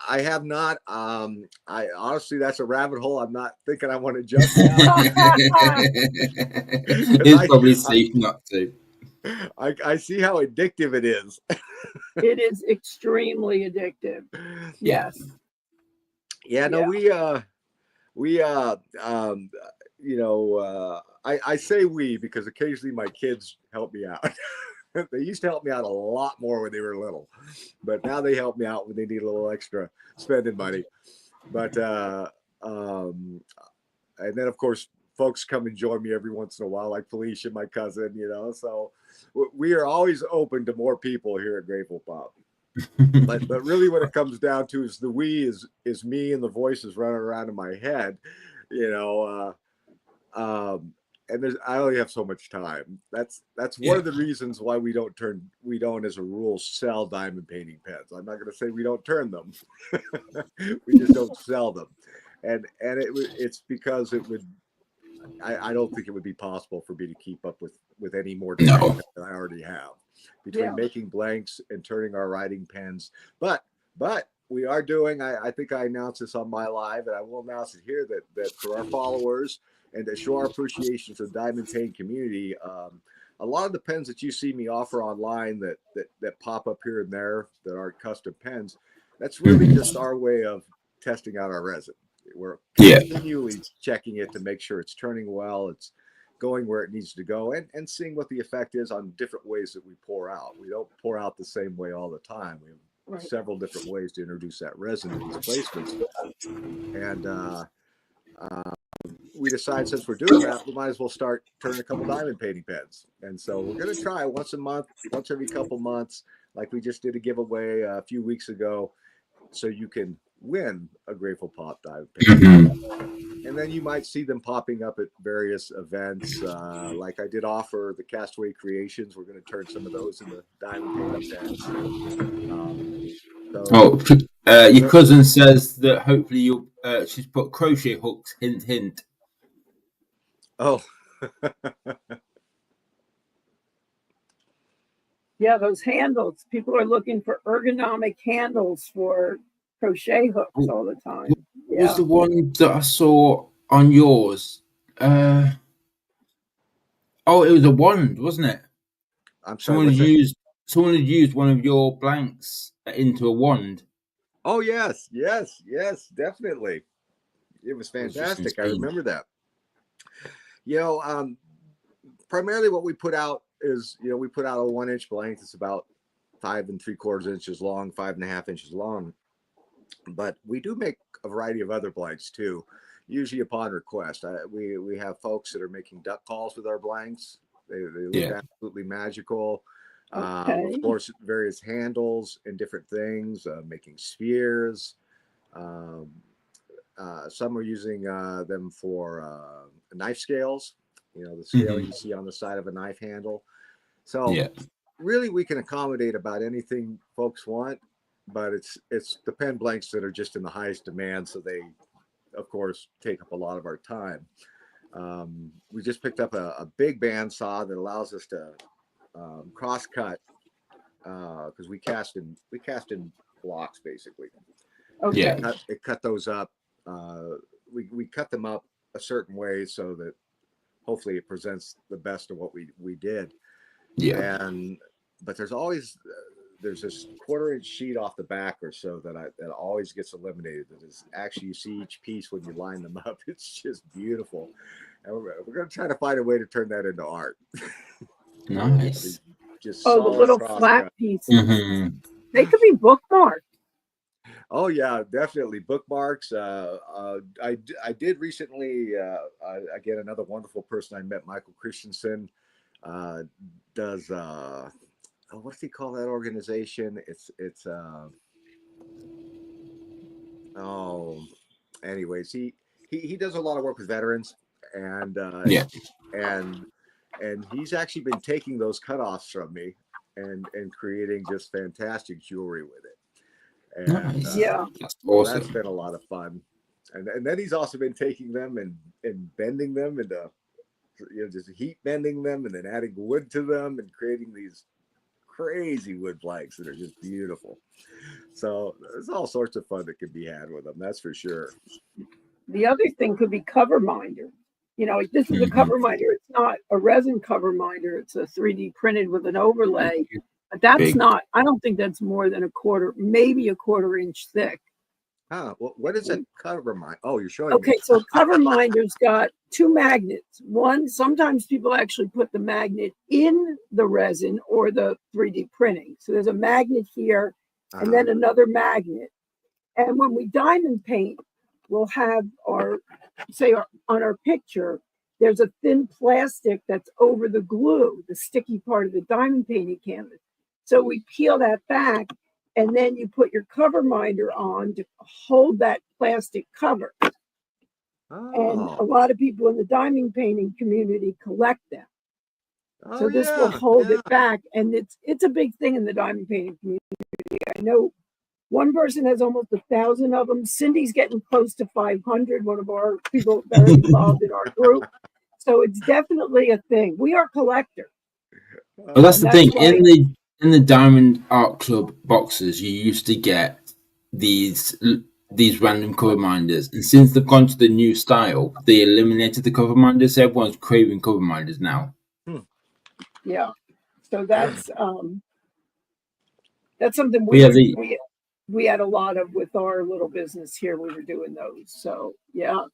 I have not. I honestly, that's a rabbit hole. I'm not thinking I want to jump down. It's probably safe not to. I see how addictive it is. It is extremely addictive. Yeah. Yes. Yeah, no, Yeah. we I say we because occasionally my kids help me out. They used to help me out a lot more when they were little, but now they help me out when they need a little extra spending money. But um, and then of course folks come and join me every once in a while, like Felicia, my cousin. So we are always open to more people here at Grateful Pop. But really, what it comes down to is the we is me and the voices running around in my head. You know, and I only have so much time. That's one of the reasons why we don't as a rule sell diamond painting pens. I'm not going to say we don't turn them. We just don't sell them, and it's because it would. I don't think it would be possible for me to keep up with any more time than I already have between making blanks and turning our writing pens. But we are doing. I think I announced this on my live, and I will announce it here that for our followers and to show our appreciation to the diamond painting community. A lot of the pens that you see me offer online that pop up here and there that aren't custom pens, that's really just our way of testing out our resin. We're continually checking it to make sure it's turning well, it's going where it needs to go, and seeing what the effect is on different ways that we pour out. We don't pour out the same way all the time. We have several different ways to introduce that resin to these placements. And we decide since we're doing that, we might as well start turning a couple diamond painting pens. And so we're going to try once a month, once every couple months, like we just did a giveaway a few weeks ago. So you can win a Grateful Pop diamond painting. And then you might see them popping up at various events. Like I did offer the Castaway Creations. We're going to turn some of those into diamond painting pens. Your cousin says that hopefully you'll. She's put crochet hooks. Hint, hint. Oh. Yeah, those handles. People are looking for ergonomic handles for crochet hooks all the time. What was the one that I saw on yours? It was a wand, wasn't it? I'm sorry. Someone had used one of your blanks into a wand. Oh yes, definitely. It was fantastic. I remember that. Primarily what we put out is, we put out a 1-inch blank that's about 5 3/4 inches long, 5.5 inches long. But we do make a variety of other blanks too, usually upon request. We have folks that are making duck calls with our blanks. They look absolutely magical. Of course, various handles and different things, making spheres. Some are using them for knife scales, the scale you see on the side of a knife handle. So really we can accommodate about anything folks want, but it's the pen blanks that are just in the highest demand. So they, of course, take up a lot of our time. We just picked up a big bandsaw that allows us to cross cut because we cast in blocks basically. Okay. It cut those up. We cut them up a certain way so that hopefully it presents the best of what we did. But there's always there's this 1/4 inch sheet off the back or so that always gets eliminated. That is actually, you see each piece when you line them up. It's just beautiful, and we're going to try to find a way to turn that into art. Nice. Just the little flat pieces. They could be bookmarked. Oh yeah, definitely bookmarks. I did recently. Again, another wonderful person I met, Michael Christensen, does. What does he call that organization? Anyways, he does a lot of work with veterans, and he's actually been taking those cutoffs from me and creating just fantastic jewelry with it. And that's awesome. That's been a lot of fun. And then he's also been taking them and bending them into, just heat bending them and then adding wood to them and creating these crazy wood blanks that are just beautiful. So there's all sorts of fun that can be had with them. That's for sure. The other thing could be cover minder. Like this is a cover minder. It's not a resin cover minder. It's a 3D printed with an overlay. But that's not, I don't think that's more than maybe a quarter inch thick. Well, what is a cover minder? Oh, you're showing Okay, me. so cover minder's got two magnets. One, sometimes people actually put the magnet in the resin or the 3D printing. So there's a magnet here and then another magnet. And when we diamond paint, we'll have on our picture, there's a thin plastic that's over the glue, the sticky part of the diamond painting canvas. So we peel that back, and then you put your cover minder on to hold that plastic cover. And a lot of people in the diamond painting community collect them. So this will hold it back, and it's a big thing in the diamond painting community. I know one person has almost 1,000 of them. Cindy's getting close to 500, one of our people that are involved in our group. So it's definitely a thing. We are collectors. Well, that's the thing. In the Diamond Art Club boxes, you used to get these random cover minders, and since they've gone to the new style, they eliminated the cover minders. So everyone's craving cover minders now. Yeah. So that's something we had a lot of with our little business here. We were doing those. So yeah.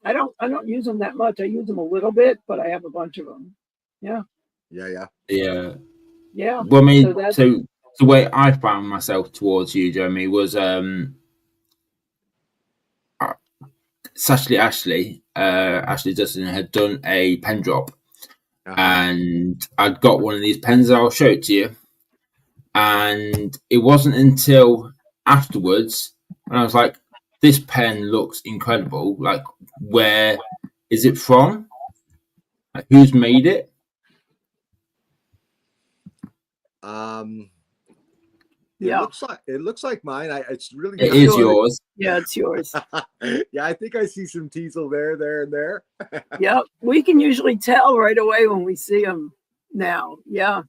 I don't use them that much. I use them a little bit, but I have a bunch of them. Yeah. Well, I mean, so the way I found myself towards you, Jeremy, was Ashley Dustin had done a pen drop, and I'd got one of these pens. I'll show it to you. And it wasn't until afterwards, and I was like, "This pen looks incredible. Like, where is it from? Like, who's made it?" It looks like mine. It's really it is yours. Yeah, it's yours. Yeah, I think I see some teasel there, and there. Yep, we can usually tell right away when we see them now. Yeah.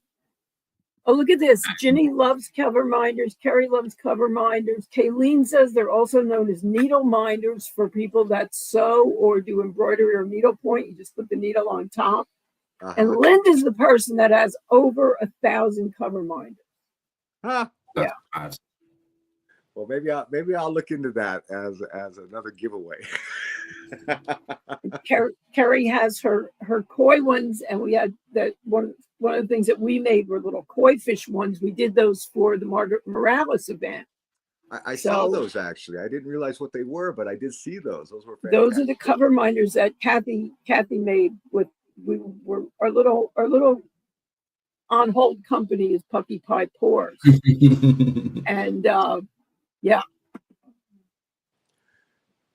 Oh, look at this. Ginny loves cover minders. Carrie loves cover minders. Kayleen says they're also known as needle minders for people that sew or do embroidery or needlepoint. You just put the needle on top. And Linda's the person that has over 1,000 cover minders. Yeah. Well, maybe I'll look into that as another giveaway. Carrie has her koi ones, and we had that one of the things that we made were little koi fish ones. We did those for the Margaret Morales event. I saw those actually. I didn't realize what they were, but I did see those. Those were fantastic. Those are the cover minders that Kathy made with. Our little on hold company is Puppy Pie Pours. And yeah.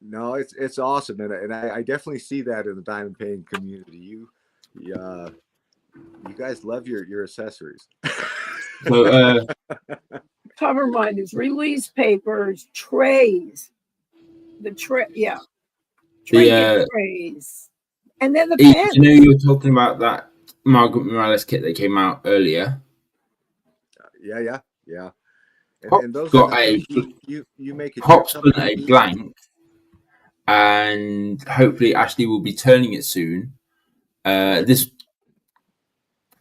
No, it's awesome, and I definitely see that in the diamond painting community. You guys love your accessories. So, cover minders, release papers, trays, trays, and then the pens. You know, you were talking about that Margaret Morales kit that came out earlier. Yeah. And those got you make it. Pop's got a blank, and hopefully Ashley will be turning it soon. This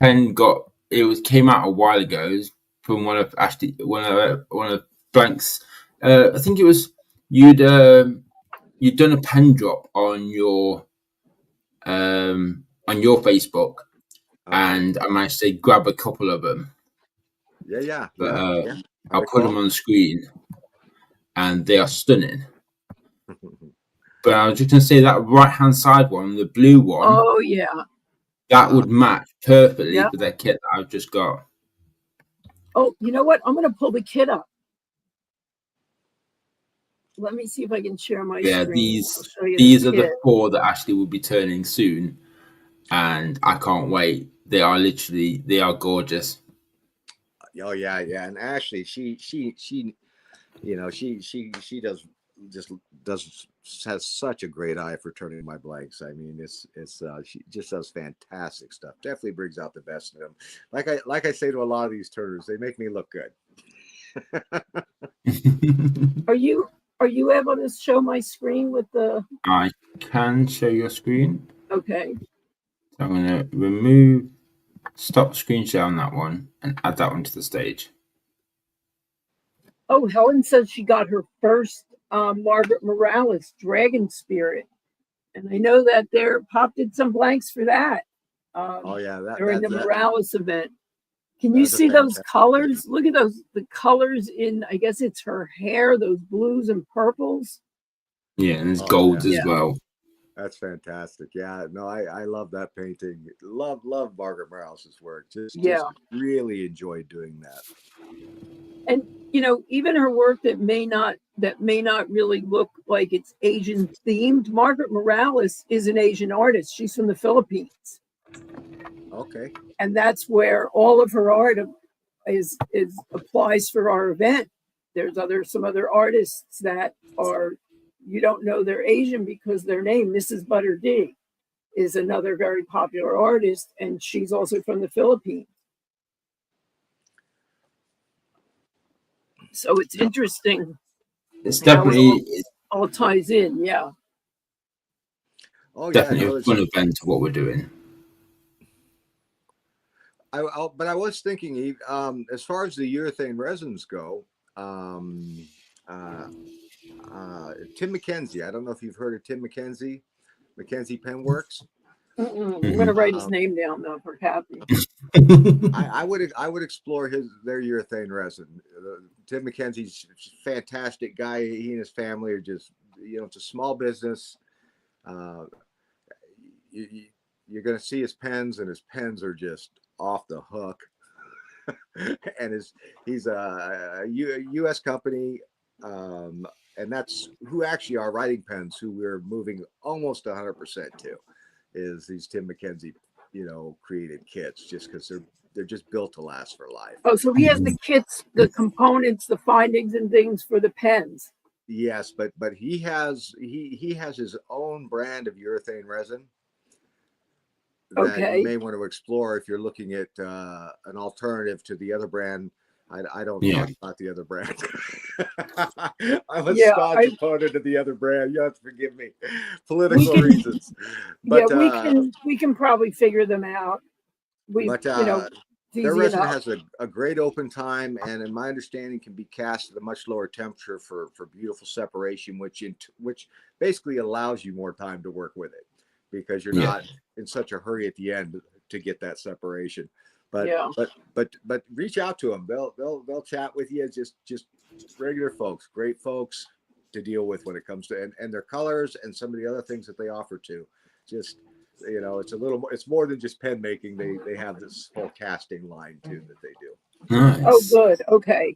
pen came out a while ago from one of Blank's. I think it was you'd done a pen drop on your Facebook, and I managed to grab a couple of them. But I'll put them on the screen, and they are stunning. But I was just going to say that right-hand side one, the blue one. Oh, yeah. That would match perfectly with that kit that I've just got. Oh, you know what? I'm going to pull the kit up. Let me see if I can share my screen. These are the 4 that Ashley will be turning soon, and I can't wait. They are gorgeous. Oh yeah, and Ashley, she does has such a great eye for turning my blanks. I mean, she just does fantastic stuff. Definitely brings out the best in them. Like I say to a lot of these turners, they make me look good. Are you able to show my screen with the? I can show your screen. Okay. So I'm going to stop screen share on that one and add that one to the stage. Oh, Helen says she got her first Margaret Morales Dragon Spirit, and I know that Pop did some blanks for that. Oh yeah, during the Morales event. Can you see those colors? Look at the colors in, I guess it's her hair, those blues and purples. Yeah, and there's golds as well. That's fantastic. Yeah, no, I love that painting. Love Margaret Morales' work. Just really enjoyed doing that. And even her work that may not really look like it's Asian themed. Margaret Morales is an Asian artist. She's from the Philippines. Okay. And that's where all of her art is applies for our event. There's some other artists that are, you don't know they're Asian because their name, Mrs. Butter D, is another very popular artist, and she's also from the Philippines. So it's interesting. It's definitely all ties in, yeah. Oh, definitely a fun event of what we're doing. But I was thinking, as far as the urethane resins go, Tim McKenzie. I don't know if you've heard of Tim McKenzie, McKenzie Penworks. I'm going to write his name down though for Kathy. I would explore their urethane resin. Tim McKenzie's a fantastic guy. He and his family are just, it's a small business. You're going to see his pens, and his pens are just off the hook. And he's a U.S. company, and that's who actually our writing pens, who we're moving almost 100% to, is these Tim McKenzie, created kits, just because they're just built to last for life. Oh, so he has the kits, the components, the findings and things for the pens. Yes, but he has his own brand of urethane resin that you may want to explore if you're looking at an alternative to the other brand. I don't talk about the other brand. I'm a staunch opponent of the other brand. You have to forgive me, political reasons. But we can probably figure them out. Their resin has a great open time, and in my understanding, can be cast at a much lower temperature for beautiful separation, which basically allows you more time to work with it, because you're not in such a hurry at the end to get that separation. But reach out to them. They'll chat with you. Just regular folks, great folks to deal with when it comes to and their colors and some of the other things that they offer too. Just it's a little more. It's more than just pen making. They have this whole casting line too that they do. Nice. Oh, good. Okay,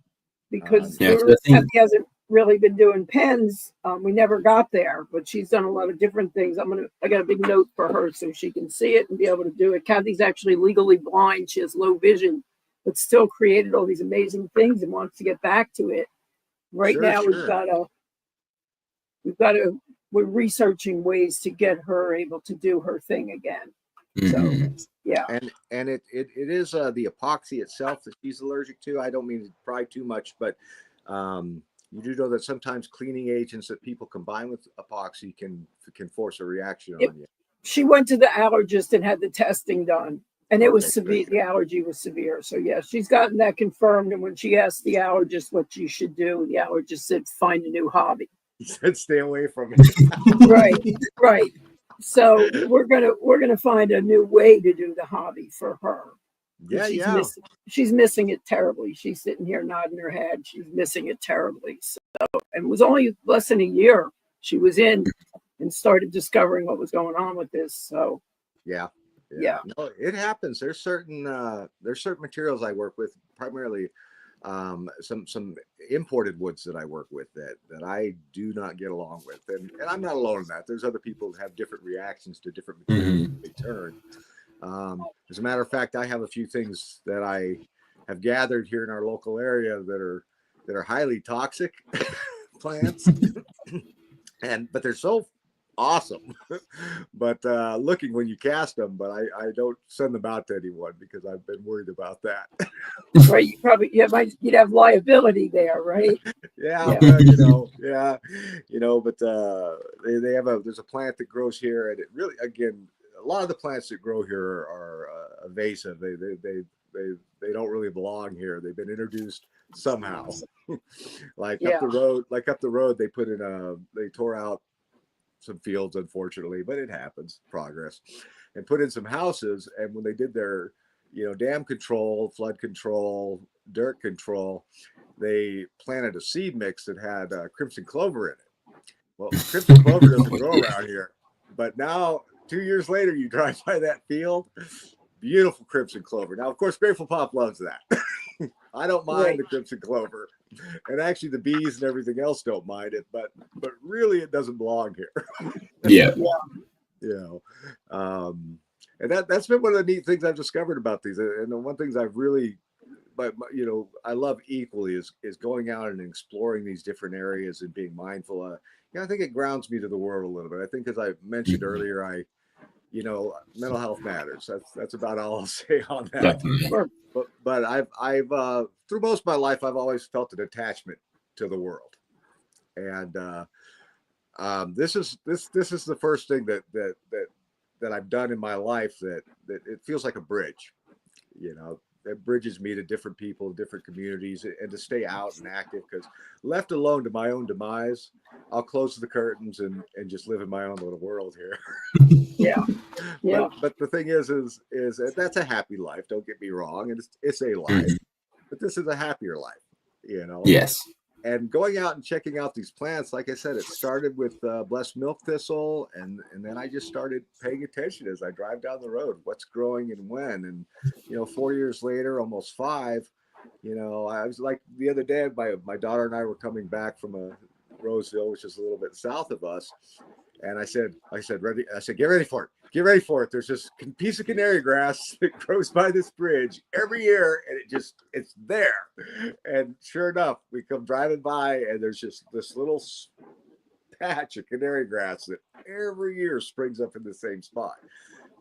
because Kathy hasn't really been doing pens. We never got there, but she's done a lot of different things. I got a big note for her so she can see it and be able to do it. Kathy's actually legally blind. She has low vision, but still created all these amazing things and wants to get back to it. Right now, we're researching ways to get her able to do her thing again. Mm-hmm. So yeah, and it is the epoxy itself that she's allergic to. I don't mean to pry too much, but you do know that sometimes cleaning agents that people combine with epoxy can force a reaction on you. She went to the allergist and had the testing done, and it was severe. The allergy was severe. So yeah, she's gotten that confirmed. And when she asked the allergist what she should do, the allergist said, "Find a new hobby." He said, "Stay away from it." Right. So we're gonna find a new way to do the hobby for her. She's missing it terribly. She's sitting here nodding her head. She's missing it terribly. So, and it was only less than a year she was in and started discovering what was going on with this. So yeah. No, it happens. There's certain materials I work with, primarily some imported woods that I work with that I do not get along with, and I'm not alone in that. There's other people that have different reactions to different materials that they turn. As a matter of fact, I have a few things that I have gathered here in our local area that are highly toxic plants, but they're so awesome. But looking when you cast them, but I don't send them out to anyone because I've been worried about that. Right? You'd have liability there, right? Yeah, Yeah. well, but they have there's a plant that grows here, and it really, again, a lot of the plants that grow here are invasive. They don't really belong here. They've been introduced somehow. Yeah. Up the road, they tore out some fields, unfortunately, but it happens. Progress, and put in some houses. And when they did their, dam control, flood control, dirt control, they planted a seed mix that had crimson clover in it. Well, crimson clover doesn't grow around here, but now 2 years later, you drive by that field, beautiful crimson clover. Now, of course, Grateful Pop loves that. I don't mind Right. the crimson clover, and actually the bees and everything else don't mind it, but really it doesn't belong here. Yeah. And that's been one of the neat things I've discovered about these. And the one things I've really, but I love equally is going out and exploring these different areas and being mindful. I think it grounds me to the world a little bit. I think, as I mentioned earlier, mental health matters. That's about all I'll say on that. Definitely. But I've through most of my life, I've always felt an attachment to the world, and this is the first thing that I've done in my life that it feels like a bridge. That bridges me to different people, different communities, and to stay out and active. Because left alone to my own demise, I'll close the curtains and just live in my own little world here. Yeah. But the thing is that's a happy life. Don't get me wrong, and it's a life, but this is a happier life. Yes. And going out and checking out these plants, like I said, it started with blessed milk thistle, and then I just started paying attention as I drive down the road, what's growing and when. And 4 years later, almost 5, I was like the other day, my daughter and I were coming back from Roseville, which is a little bit south of us, and I said, get ready for it. Get ready for it. There's this piece of canary grass that grows by this bridge every year, and it's there. And sure enough, we come driving by, and there's just this little patch of canary grass that every year springs up in the same spot.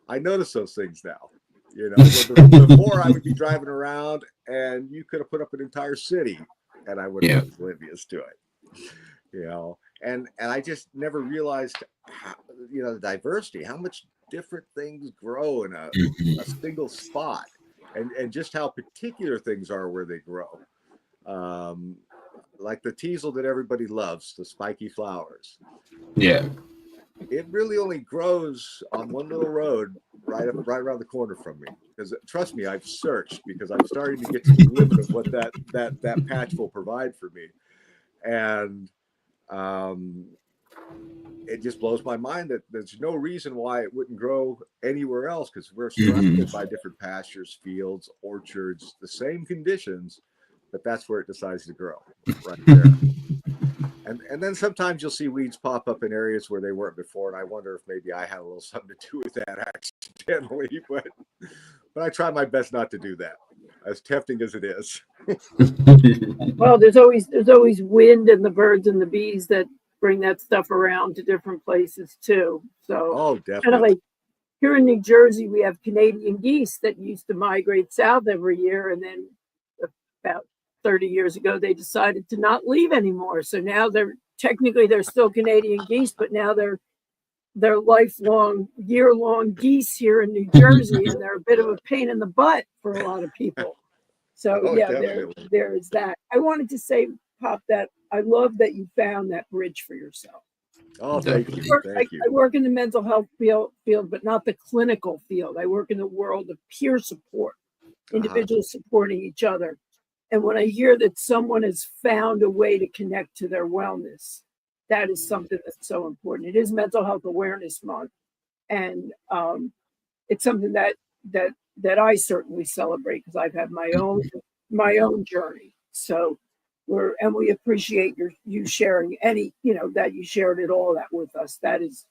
I notice those things now. Before I would be driving around, and you could have put up an entire city, and I would have been oblivious to it. And I just never realized how, the diversity, how much different things grow in a single spot, and just how particular things are where they grow. Like the teasel that everybody loves, the spiky flowers. Yeah. It really only grows on one little road right around the corner from me. Because trust me, I've searched, because I'm starting to get to the limit of what that patch will provide for me. And it just blows my mind that there's no reason why it wouldn't grow anywhere else, because we're surrounded by different pastures, fields, orchards, the same conditions, but that's where it decides to grow, right there. And then sometimes you'll see weeds pop up in areas where they weren't before, and I wonder if maybe I had a little something to do with that accidentally, but I try my best not to do that, as tempting as it is. Well, there's always wind and the birds and the bees that bring that stuff around to different places too. So definitely. Kind of like here in New Jersey, we have Canadian geese that used to migrate south every year, and then about 30 years ago they decided to not leave anymore. So now they're still Canadian geese, but now they're lifelong, year-long geese here in New Jersey, and they're a bit of a pain in the butt for a lot of people. So there is that. I wanted to say, Pop, that I love that you found that bridge for yourself. Oh, thank you. I work in the mental health field, but not the clinical field. I work in the world of peer support, individuals supporting each other. And when I hear that someone has found a way to connect to their wellness, that is something that's so important. It is Mental Health Awareness Month, and it's something that I certainly celebrate, because I've had my own journey. So we appreciate you sharing that you shared it all that with us. That is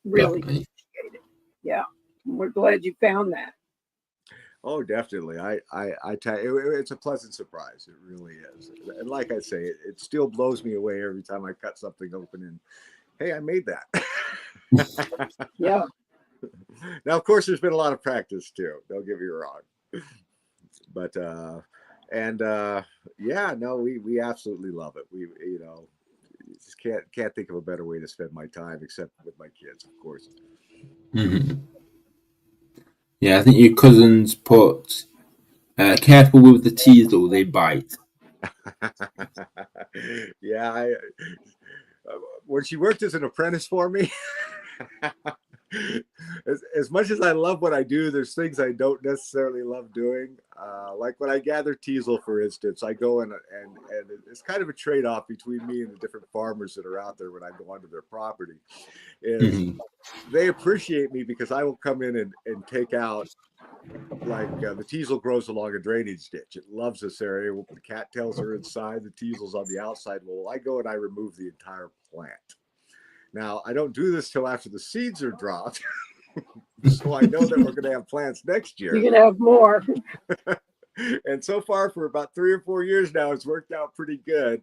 really appreciated. Yeah, we're glad you found that. Oh, definitely. I tell you, it's a pleasant surprise. It really is. And like I say, it still blows me away every time I cut something open hey, I made that. Yeah. Now, of course, there's been a lot of practice too. Don't get me wrong. But and yeah, no, we absolutely love it. We, you know, just can't think of a better way to spend my time except with my kids, of course. Mhm. Yeah, I think your cousins put careful with the teasel, they bite. Yeah, when she worked as an apprentice for me, as much as I love what I do, there's things I don't necessarily love doing. Like when I gather teasel, for instance, I go and it's kind of a trade off between me and the different farmers that are out there when I go onto their property. Is Mhm. they appreciate me because I will come in and take out like the teasel grows along a drainage ditch. It loves this area. The cattails are inside, the teasel's on the outside. Well, I go and I remove the entire plant. Now, I don't do this till after the seeds are dropped, so I know that we're going to have plants next You're year. gonna have more. And so far, for about 3 or 4 years now, it's worked out pretty good.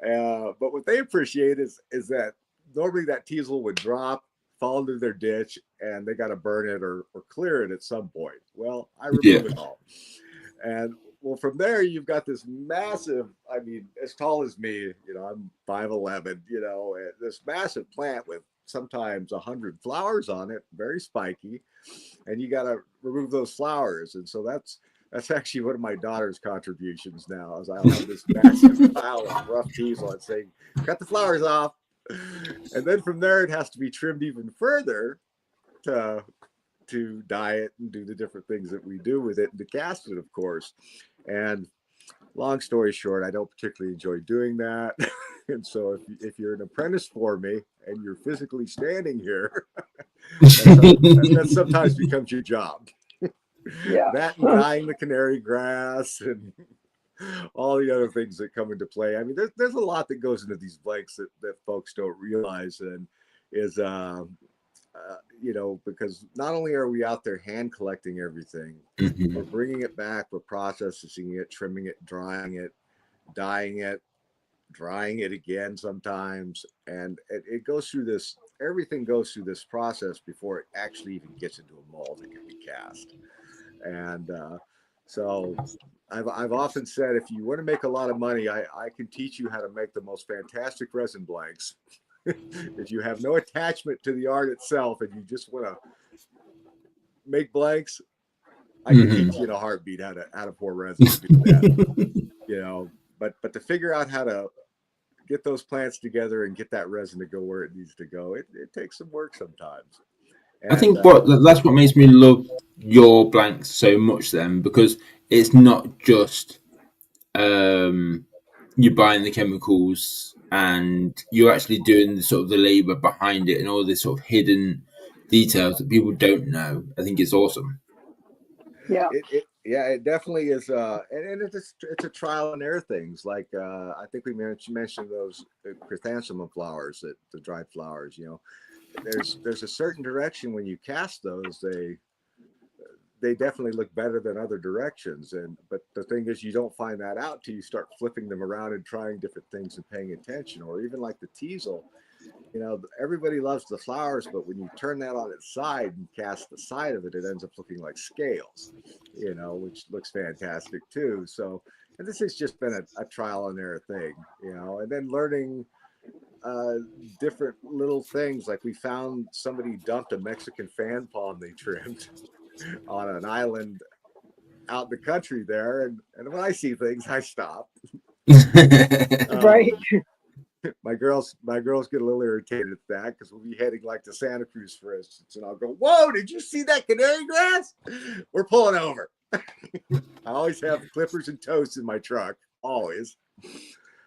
But what they appreciate is that normally that teasel would drop, fall into their ditch, and they got to burn it or clear it at some point. Well, I Yeah. remove it all. And well, from there, you've got this massive, I mean, as tall as me, you know, I'm 5'11, you know, this massive plant with sometimes 100 flowers on it, very spiky. And you got to remove those flowers. And so that's actually one of my daughter's contributions now, is I'll have this massive pile of rough teasel and say, cut the flowers off. And then from there, it has to be trimmed even further to dye it and do the different things that we do with it, and to cast it, of course. And long story short, I don't particularly enjoy doing that. And so if you're an apprentice for me and you're physically standing here, that sometimes becomes your job. Yeah. That and dyeing the canary grass and all the other things that come into play. I mean, there's a lot that goes into these blanks that folks don't realize, and is you know, because not only are we out there hand collecting everything, we're Mhm. bringing it back, we're processing it, trimming it, drying it, dyeing it, drying it again sometimes, and it goes through this. Everything goes through this process before it actually even gets into a mold that can be cast. And so I've often said, if you want to make a lot of money, I can teach you how to make the most fantastic resin blanks. If you have no attachment to the art itself and you just want to make blanks, I can Mhm. teach you in a heartbeat how to pour resin and do that. You know, but to figure out how to get those plants together and get that resin to go where it needs to go, it takes some work sometimes. I And think that's what makes me love your blanks so much then, because it's not just um you're buying the chemicals and you're actually doing the sort of the labor behind it and all this sort of hidden details that people don't know. I think it's awesome. Yeah. it yeah, it definitely is. And it's a trial and error things. Like I think we mentioned those chrysanthemum flowers, that the dried flowers. You know, there's a certain direction when you cast those, they definitely look better than other directions. And but the thing is, you don't find that out till you start flipping them around and trying different things and paying attention. Or even like the teasel, you know, everybody loves the flowers, but when you turn that on its side and cast the side of it, it ends up looking like scales, you know, which looks fantastic too. So, and this has just been a trial and error thing, you know, and then learning uh, different little things. Like we found somebody dumped a Mexican fan palm they trimmed on an island out in the country there. And when I see things, I stop. Right. Um, my girls get a little irritated at that because we'll be heading like to Santa Cruz, for instance, and I'll go, "Whoa! Did you see that canary grass? We're pulling over." I always have clippers and toast in my truck, always.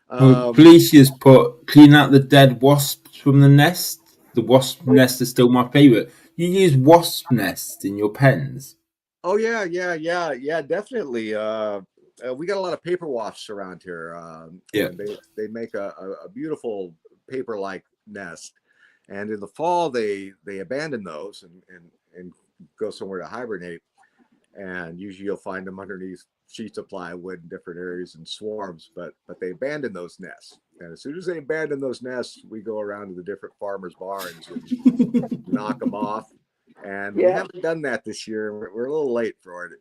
Well, Um, Felicia's put clean out the dead wasps from the nest. The wasp nest is still my favorite. You use wasp nests in your pens. oh yeah, definitely. We got a lot of paper wasps around here, Yeah. and they make a beautiful paper-like nest. And in the fall, they abandon those and go somewhere to hibernate. And usually you'll find them underneath sheets of plywood in different areas and swarms. But they abandon those nests, And as soon as they abandon those nests, we go around to the different farmers' barns and knock them off. And we Yeah. haven't done that this year. We're a little late for it.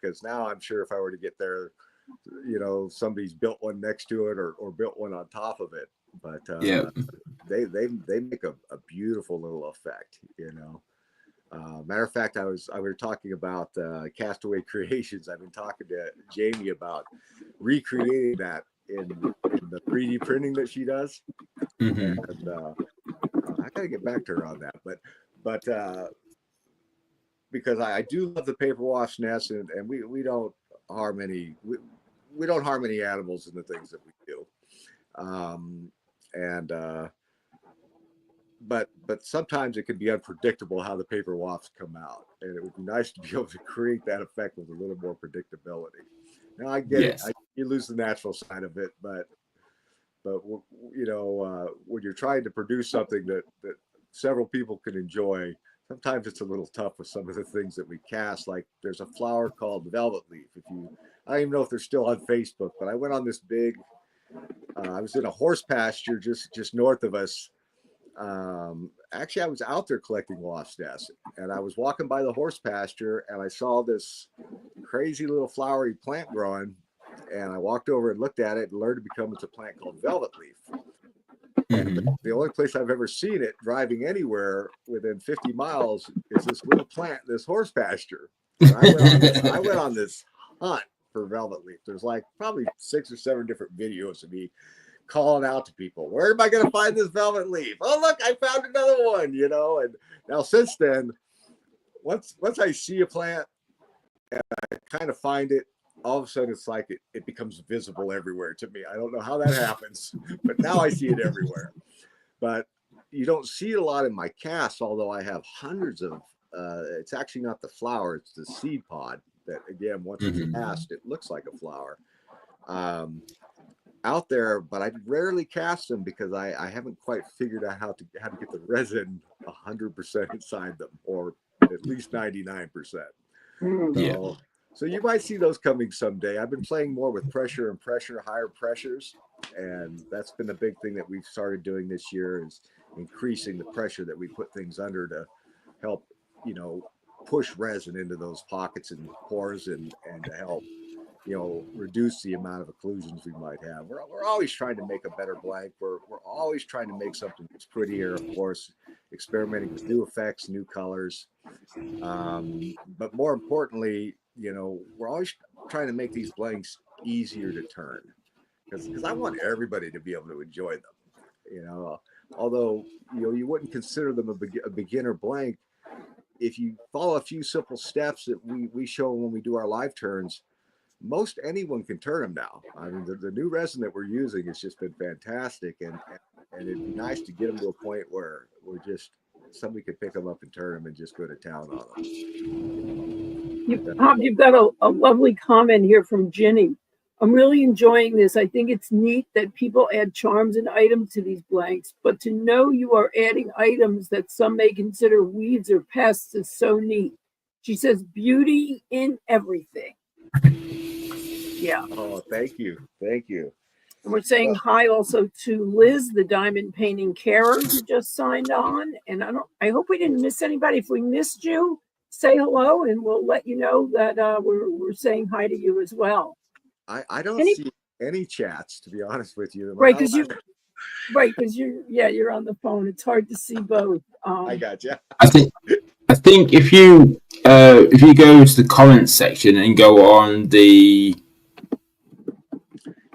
Because now I'm sure if I were to get there, somebody's built one next to it or built one on top of it. But Yeah. they make a beautiful little effect. Matter of fact, we were talking about Castaway Creations. I've been talking to Jamie about recreating that in the 3D printing that she does. Mhm. And I gotta get back to her on that. But because I do love the paper wasp nest, and we don't harm any we don't harm any animals in the things that we do. But sometimes it can be unpredictable how the paper wasps come out, and it would be nice to be able to create that effect with a little more predictability. Now I get Yes. it; you lose the natural side of it, but when you're trying to produce something that several people can enjoy, sometimes it's a little tough with some of the things that we cast. Like there's a flower called velvet leaf. I don't even know if they're still on Facebook, but I went on this big. I was in a horse pasture just north of us. Actually, I was out there collecting wasp nests, and I was walking by the horse pasture, and I saw this crazy little flowery plant growing, and I walked over and looked at it and learned to become it's a plant called velvet leaf. And Mhm. the only place I've ever seen it driving anywhere within 50 miles is this little plant, this horse pasture. And I went on this hunt for velvet leaf. There's like probably 6 or 7 different videos of me calling out to people, where am I going to find this velvet leaf? Oh, look, I found another one, and now since then, once I see a plant and I kind of find it, all of a sudden it's like it becomes visible everywhere to me. I don't know how that happens, but now I see it everywhere. But you don't see it a lot in my casts, although I have hundreds of, it's actually not the flower, it's the seed pod that, again, once it's cast, it looks like a flower. Out there, but I rarely cast them because I haven't quite figured out how to get the resin 100% inside them, or at least 99%. So you might see those coming someday. I've been playing more with pressure, higher pressures, and that's been a big thing that we've started doing this year, is increasing the pressure that we put things under to help push resin into those pockets and pores and to help reduce the amount of occlusions we might have. We're always trying to make a better blank. We're always trying to make something that's prettier, of course, experimenting with new effects, new colors. But more importantly, we're always trying to make these blanks easier to turn, because I want everybody to be able to enjoy them. Although you wouldn't consider them a beginner blank, if you follow a few simple steps that we show when we do our live turns, most anyone can turn them now. I mean, the new resin that we're using has just been fantastic, and it'd be nice to get them to a point where we're just somebody could pick them up and turn them and just go to town on them. You've got a lovely comment here from Ginny. I'm really enjoying this. I think it's neat that people add charms and items to these blanks, but to know you are adding items that some may consider weeds or pests is so neat. She says, beauty in everything. Yeah. Oh, thank you. Thank you. And we're saying hi also to Liz, the diamond painting carer, who just signed on. And I hope we didn't miss anybody. If we missed you, say hello, and we'll let you know that we're saying hi to you as well. I don't see any chats, to be honest with you. Right, because you're on the phone. It's hard to see both. I got you. I think if you go to the comments section and go on the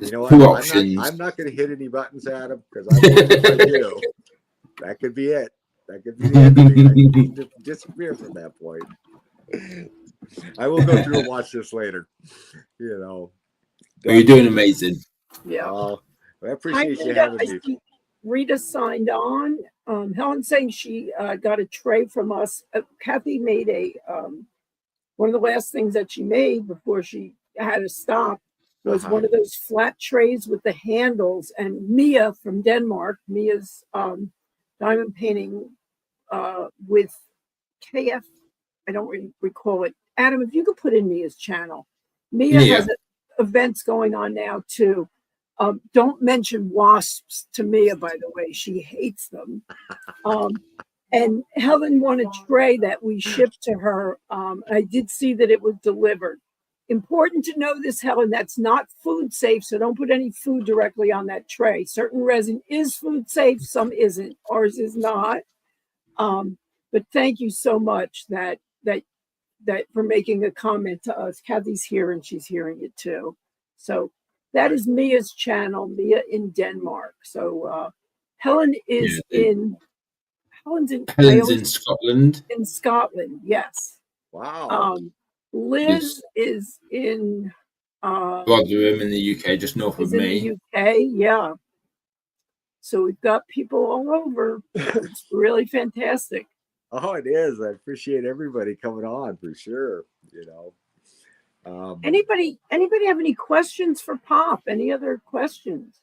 you know what? two options. I'm not going to hit any buttons, Adam, because I do. That could be it. That could be the end of me. I need to disappear from that point. I will go through and watch this later. You're doing amazing. Yeah. I appreciate you having me. I think Rita signed on. Helen's saying she got a tray from us. Kathy made one of the last things that she made before she had to stop was one of those flat trays with the handles. And Mia from Denmark, Mia's diamond painting with KF, I don't really recall it. Adam, if you could put in Mia's channel. Mia has events going on now too. Don't mention wasps to Mia, by the way. She hates them. And Helen won a tray that we shipped to her. I did see that it was delivered. Important to know this, Helen, that's not food safe, so don't put any food directly on that tray. Certain resin is food safe, some isn't. Ours is not. But thank you so much that for making a comment to us. Kathy's here and she's hearing it too. So that is Mia's channel, Mia in Denmark. So Helen is Helen's in Scotland. In Scotland, yes. Wow. Liz is in Rotherham in the UK, just north of me. In the UK, yeah. So we've got people all over. It's really fantastic. Oh, it is. I appreciate everybody coming on for sure. You know, anybody have any questions for Pop? Any other questions?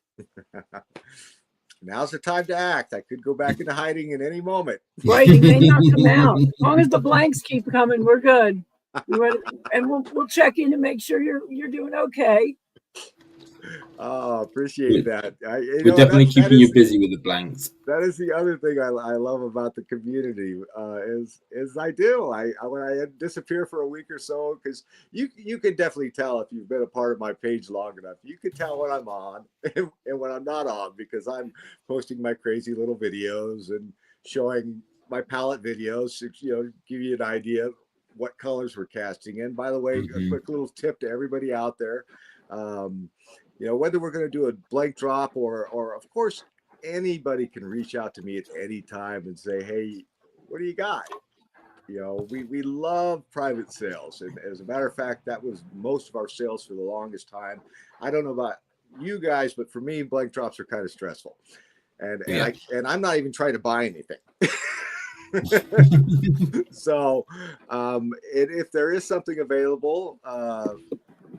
Now's the time to act. I could go back into hiding in any moment. Right, he may not come out. As long as the blanks keep coming, we're good. And we'll check in to make sure you're doing okay. Oh, appreciate that. We're definitely keeping you busy with the blanks. That is the other thing I love about the community is I do. When I disappear for a week or so, because you can definitely tell if you've been a part of my page long enough. You can tell when I'm on and when I'm not on, because I'm posting my crazy little videos and showing my palette videos to, give you an idea of what colors we're casting in. By the way, a quick little tip to everybody out there. Whether we're going to do a blank drop or of course, anybody can reach out to me at any time and say, hey, what do you got? We love private sales. And as a matter of fact, that was most of our sales for the longest time. I don't know about you guys, but for me, blank drops are kind of stressful. And I'm not even trying to buy anything. So if there is something available,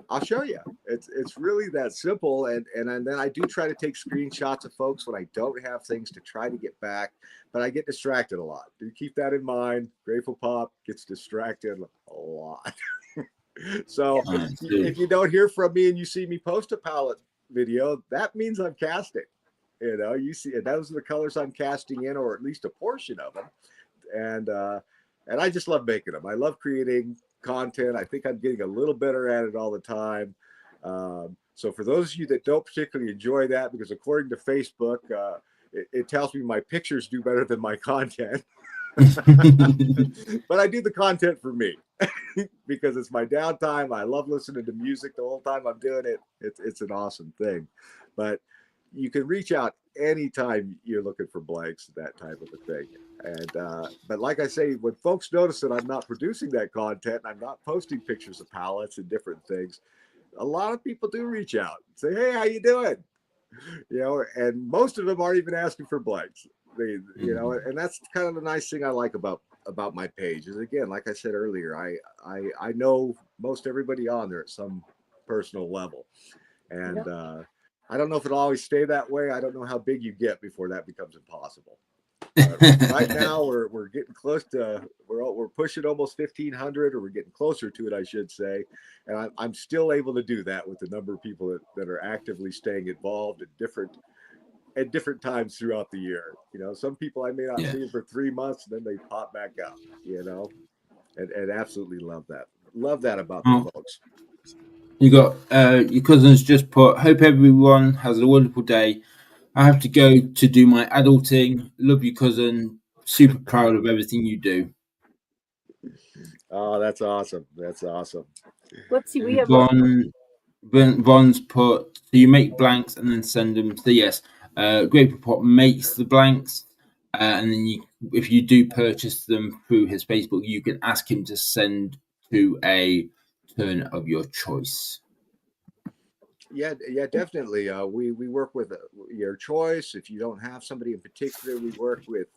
I'll show you. It's really that simple. And then I do try to take screenshots of folks when I don't have things to try to get back, but I get distracted a lot. Do keep that in mind. Grateful Pop gets distracted a lot. So if you don't hear from me and you see me post a palette video, that means I'm casting. You see, and those are the colors I'm casting in, or at least a portion of them. And I just love making them. I love creating content. I think I'm getting a little better at it all the time. So for those of you that don't particularly enjoy that, because according to Facebook, it tells me my pictures do better than my content. But I do the content for me because it's my downtime. I love listening to music the whole time I'm doing it. It's an awesome thing. But you can reach out anytime you're looking for blanks, that type of a thing. And but like I say, when folks notice that I'm not producing that content, I'm not posting pictures of palettes and different things, a lot of people do reach out and say, hey, how you doing? And most of them aren't even asking for blanks. And that's kind of the nice thing I like about my page is, again, like I said earlier, I know most everybody on there at some personal level. And I don't know if it'll always stay that way. I don't know how big you get before that becomes impossible. Right now we're getting close to we're pushing almost 1,500, or we're getting closer to it, I should say. And I'm still able to do that with the number of people that are actively staying involved at different times throughout the year. Some people I may not see for 3 months, and then they pop back up. And absolutely love that about the folks. You got your cousins just put, hope everyone has a wonderful day. I have to go to do my adulting. Love you, cousin. Super proud of everything you do. Oh, that's awesome. That's awesome. Let's see. We have Von's put, so you make blanks and then send them. So yes, Grateful Pop makes the blanks, and then if you do purchase them through his Facebook, you can ask him to send to a turn of your choice. Yeah, definitely. We work with your choice. If you don't have somebody in particular, we work with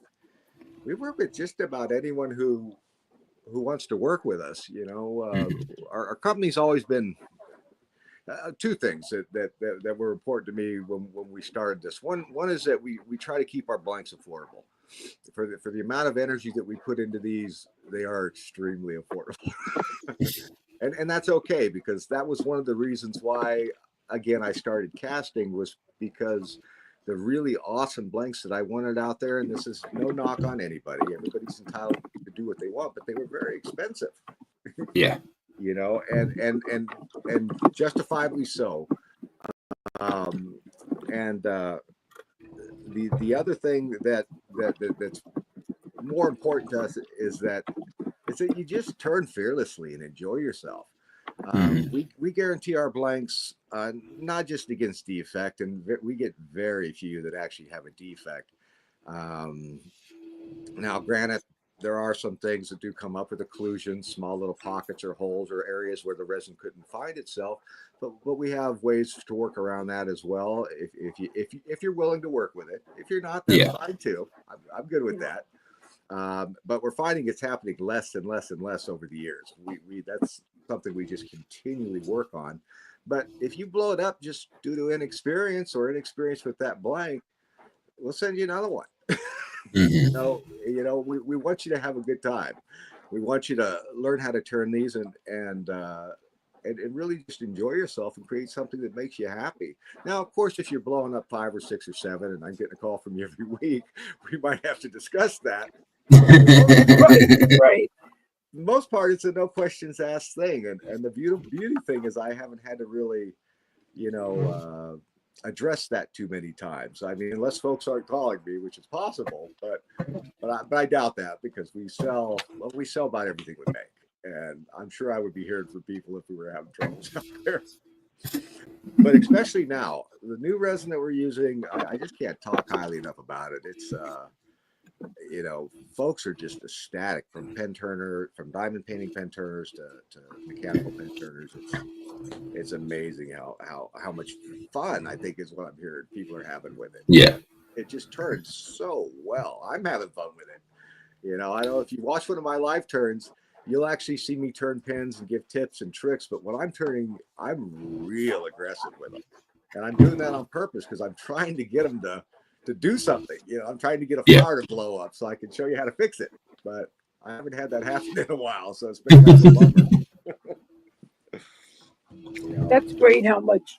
just about anyone who wants to work with us. Our company's always been two things that were important to me when we started this. One is that we try to keep our blanks affordable. For the amount of energy that we put into these, they are extremely affordable. And that's okay, because that was one of the reasons why again I started casting was because the really awesome blanks that I wanted out there, and this is no knock on anybody, everybody's entitled to do what they want, but they were very expensive. Yeah. You know, and justifiably so. And the other thing that's more important to us is that you just turn fearlessly and enjoy yourself. We guarantee our blanks not just against defect, and we get very few that actually have a defect. Now, granted, there are some things that do come up with occlusions, small little pockets or holes or areas where the resin couldn't find itself, but we have ways to work around that as well. If you're willing to work with it, if you're not, that's fine too. I'm good with that. But we're finding it's happening less and less and less over the years. We that's something we just continually work on. But if you blow it up just due to inexperience with that blank, we'll send you another one. You know, we want you to have a good time. We want you to learn how to turn these and really just enjoy yourself and create something that makes you happy. Now, of course, if you're blowing up 5 or 6 or 7, and I'm getting a call from you every week, we might have to discuss that. Right. For the most part, it's a no questions asked thing, and the beauty thing is I haven't had to really, address that too many times. I mean, unless folks aren't calling me, which is possible, but I doubt that, because we sell about everything we make, and I'm sure I would be hearing from people if we were having troubles out there. But especially now, the new resin that we're using, I just can't talk highly enough about it. It's folks are just ecstatic, from diamond painting pen turners to mechanical pen turners. It's amazing how much fun, I think, is what I'm hearing people are having with it. Yeah. It just turns so well. I'm having fun with it. I know if you watch one of my live turns, you'll actually see me turn pens and give tips and tricks. But when I'm turning, I'm real aggressive with them. And I'm doing that on purpose because I'm trying to get them to do something. I'm trying to get a fire to blow up so I can show you how to fix it. But I haven't had that happen in a while, so it's been kind of a bummer. That's great how much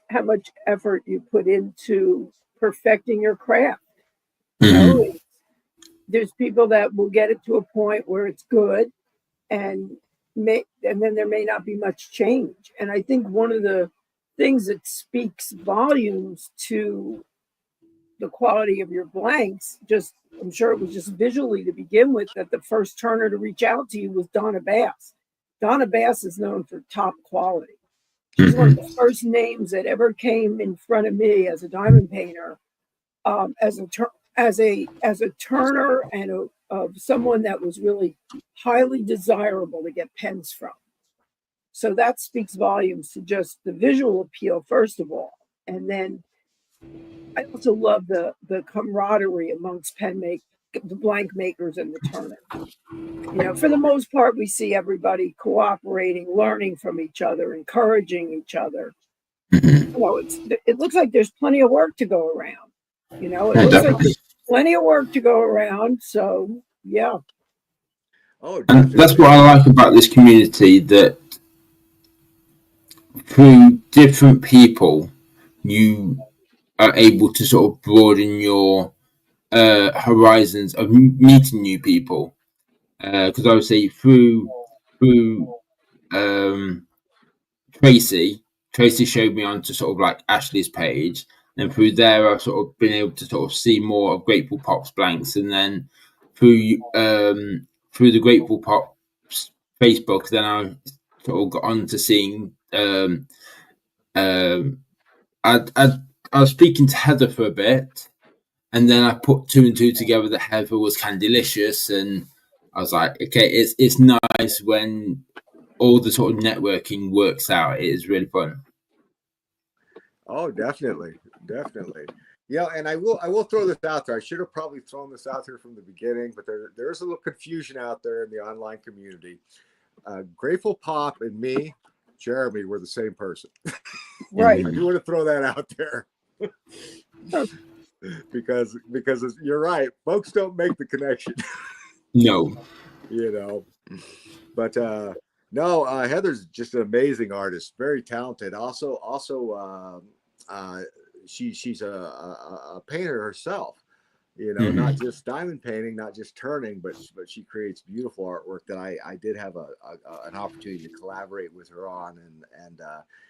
effort you put into perfecting your craft. There's people that will get it to a point where it's good, and then there may not be much change. And I think one of the things that speaks volumes to the quality of your blanks, I'm sure it was just visually to begin with, that the first turner to reach out to you was Donna Bass. Donna Bass is known for top quality. She's one of the first names that ever came in front of me as a diamond painter, as a turner and of someone that was really highly desirable to get pens from. So that speaks volumes to just the visual appeal, first of all. And then I also love the camaraderie amongst the blank makers and the turners. For the most part, we see everybody cooperating, learning from each other, encouraging each other. It looks like there's plenty of work to go around. It looks like there's plenty of work to go around. So, yeah. Oh, and that's what I like about this community, that through different people, you are able to sort of broaden your horizons of meeting new people. Because I would say through Tracy showed me onto sort of like Ashley's page, and through there I've sort of been able to sort of see more of Grateful Pop's blanks, and then through the Grateful Pop's Facebook, then I sort of got on to seeing I was speaking to Heather for a bit, and then I put 2 and 2 together that Heather was Candylicious, and I was like, okay, it's nice when all the sort of networking works out. It is really fun. Oh, definitely. Yeah, and I will throw this out there. I should have probably thrown this out there from the beginning, but there's a little confusion out there in the online community. Grateful Pop and me, Jeremy, were the same person. Right. I do want to throw that out there. because you're right, folks don't make the connection. No. But no, Heather's just an amazing artist, very talented. Also uh, she's a painter herself. Not Mm-hmm. just diamond painting, not just turning, but she creates beautiful artwork that I did have an opportunity to collaborate with her on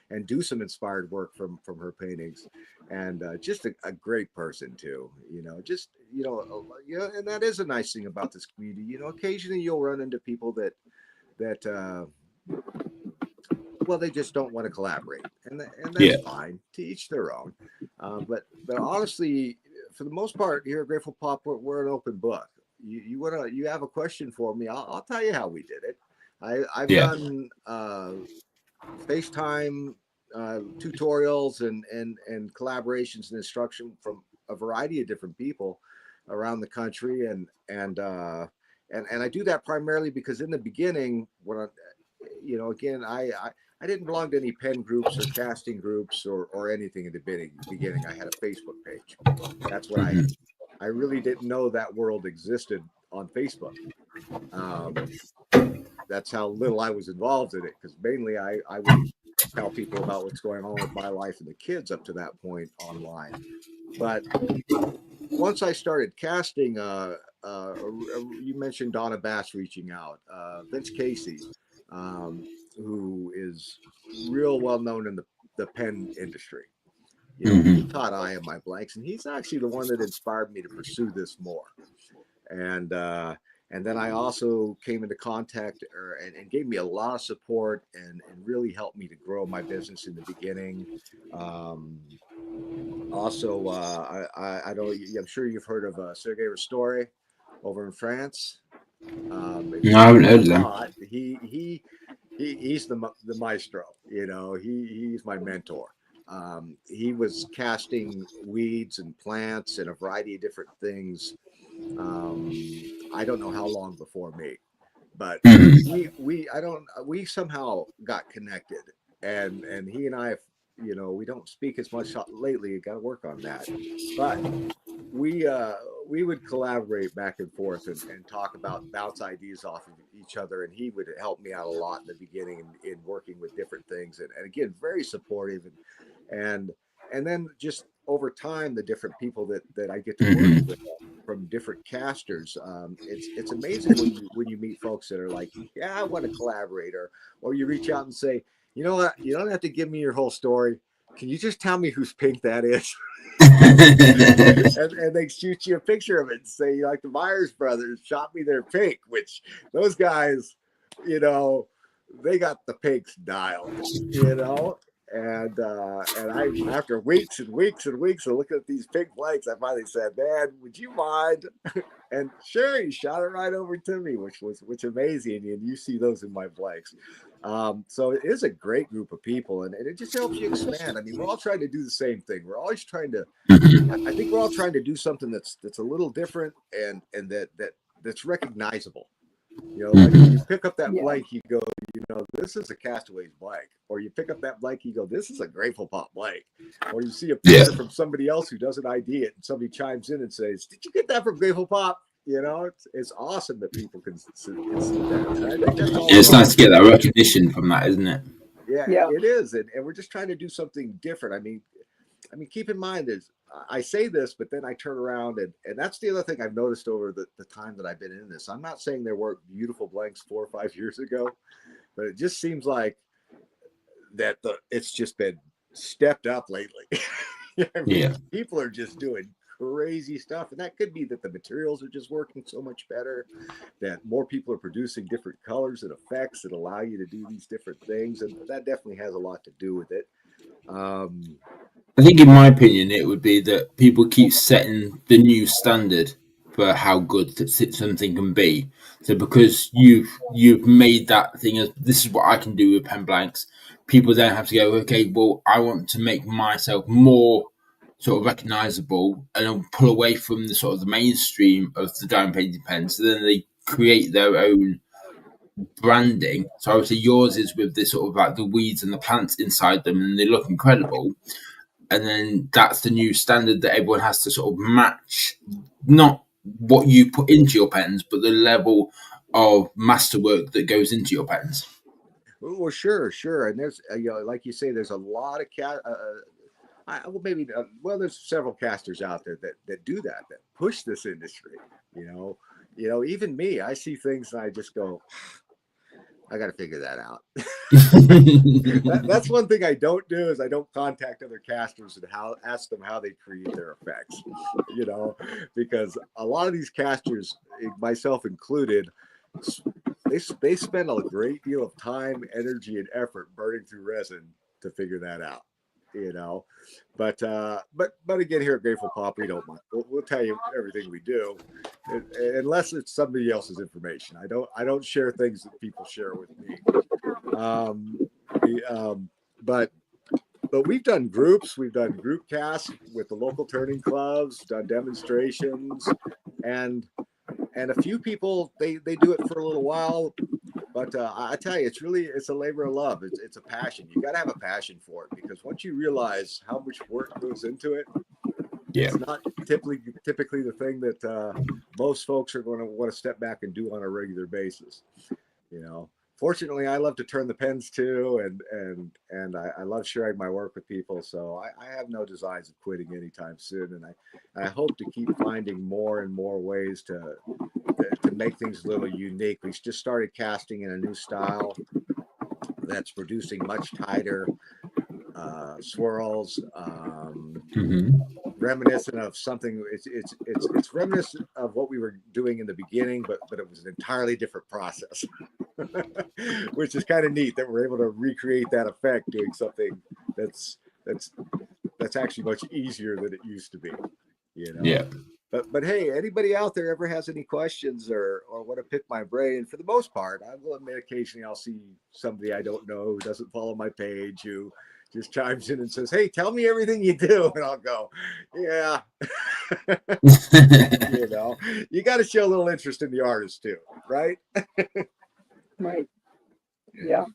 and do some inspired work from her paintings, and just a great person too. And that is a nice thing about this community. Occasionally you'll run into people that well, they just don't want to collaborate, and that's Yeah. fine. To each their own. But honestly, for the most part, here at Grateful Pop, we're an open book. You have a question for me? I'll tell you how we did it. I've Yeah. done FaceTime tutorials and collaborations and instruction from a variety of different people around the country, and I do that primarily because in the beginning, again, I didn't belong to any pen groups or casting groups or anything in the beginning. I had a Facebook page. That's what I had. Mm-hmm. I really didn't know that world existed on Facebook. Um, that's how little I was involved in it, because mainly I would tell people about what's going on with my life and the kids up to that point online. But once I started casting, you mentioned Donna Bass reaching out, Vince Casey, who is real well known in the pen industry. He Mm-hmm. taught I Am My Blanks, and he's actually the one that inspired me to pursue this more. And and then I also came into contact and gave me a lot of support and really helped me to grow my business in the beginning. Um, Also, I don't. I'm sure you've heard of Sergei Ristori over in France. If No, you I haven't heard of them. not, he's the maestro. He's my mentor. He was casting weeds and plants and a variety of different things. I don't know how long before me, but Mm-hmm. we somehow got connected, and he and I have, we don't speak as much lately. You got to work on that, but we uh we would collaborate back and forth and talk about bounce ideas off of each other, and he would help me out a lot in the beginning in working with different things, and again, very supportive, and and then just over time, the different people that I get to work Mm-hmm. with from different casters. It's amazing when you meet folks that are like, yeah, I want to collaborate, or you reach out and say, you know what, you don't have to give me your whole story. Can you just tell me whose pink that is? And they shoot you a picture of it and say, like, the Myers brothers shot me their pink, which those guys, you know, they got the pinks dialed, you know. And I, after weeks and weeks and weeks of looking at these pink blanks, I finally said, man, would you mind? And sure, he shot it right over to me, which amazing. And you see those in my blanks. So it is a great group of people, and it just helps you expand. I mean, we're all trying to do the same thing. We're always trying to, I think we're all trying to do something that's a little different and that's recognizable. Like when you pick up that Yeah. blank, you go, this is a Castaways blank, or you pick up that blank, you go, this is a Grateful Pop blank, or you see a Yeah. picture from somebody else who doesn't ID it, and somebody chimes in and says, "Did you get that from Grateful Pop?" It's awesome that people can see that, and I think that's all we're It's all nice to get trying that to do. recognition from that, isn't it? Yeah, Yeah. it is, and we're just trying to do something different. I mean, keep in mind is I say this, but then I turn around and that's the other thing I've noticed over the time that I've been in this. I'm not saying there weren't beautiful blanks 4 or 5 years ago, but it just seems like that it's just been stepped up lately. I mean, Yeah. people are just doing crazy stuff, and that could be that the materials are just working so much better, that more people are producing different colors and effects that allow you to do these different things, and that definitely has a lot to do with it. Um, I think, in my opinion, it would be that people keep setting the new standard for how good something can be. So because you've made that thing as this is what I can do with pen blanks, people then have to go, okay, well, I want to make myself more sort of recognizable and then pull away from the sort of the mainstream of the diamond painting pens. So then they create their own branding. So obviously yours is with this sort of like the weeds and the plants inside them, and they look incredible. And then that's the new standard that everyone has to sort of match, not what you put into your pens, but the level of masterwork that goes into your pens. well, sure, and there's like you say, there's a lot of well, maybe there's several casters out there that do that push this industry. Even me, I see things and I just go, I got to figure that out. That's one thing I don't do is I don't contact other casters and ask them how they create their effects, because a lot of these casters, myself included, they spend a great deal of time, energy, and effort burning through resin to figure that out. But again, here at Grateful Pop, we don't mind. We'll tell you everything we do, unless it's somebody else's information. I don't share things that people share with me. But we've done groups, we've done group casts with the local turning clubs, done demonstrations, and a few people they do it for a little while. But I tell you, it's a labor of love. It's a passion. You got to have a passion for it, because once you realize how much work goes into it, it's not typically the thing that most folks are going to want to step back and do on a regular basis. Fortunately, I love to turn the pens too, and I love sharing my work with people. So I have no designs of quitting anytime soon, and I hope to keep finding more and more ways to make things a little unique. We just started casting in a new style that's producing much tighter swirls, reminiscent of something. It's reminiscent of what we were doing in the beginning, but it was an entirely different process, which is kind of neat that we're able to recreate that effect doing something that's actually much easier than it used to be. Yeah. But hey, anybody out there ever has any questions or want to pick my brain? For the most part, I will admit occasionally I'll see somebody I don't know who doesn't follow my page who just chimes in and says, "Hey, tell me everything you do," and I'll go, "Yeah." You got to show a little interest in the artist too, right? Right. Yeah.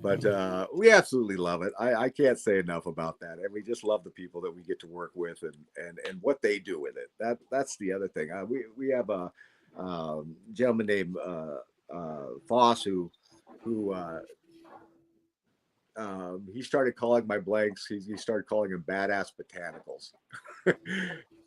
But we absolutely love it. I can't say enough about that, and we just love the people that we get to work with and what they do with it. That's the other thing. We have a gentleman named Foss who he started calling my blanks. He started calling them badass botanicals.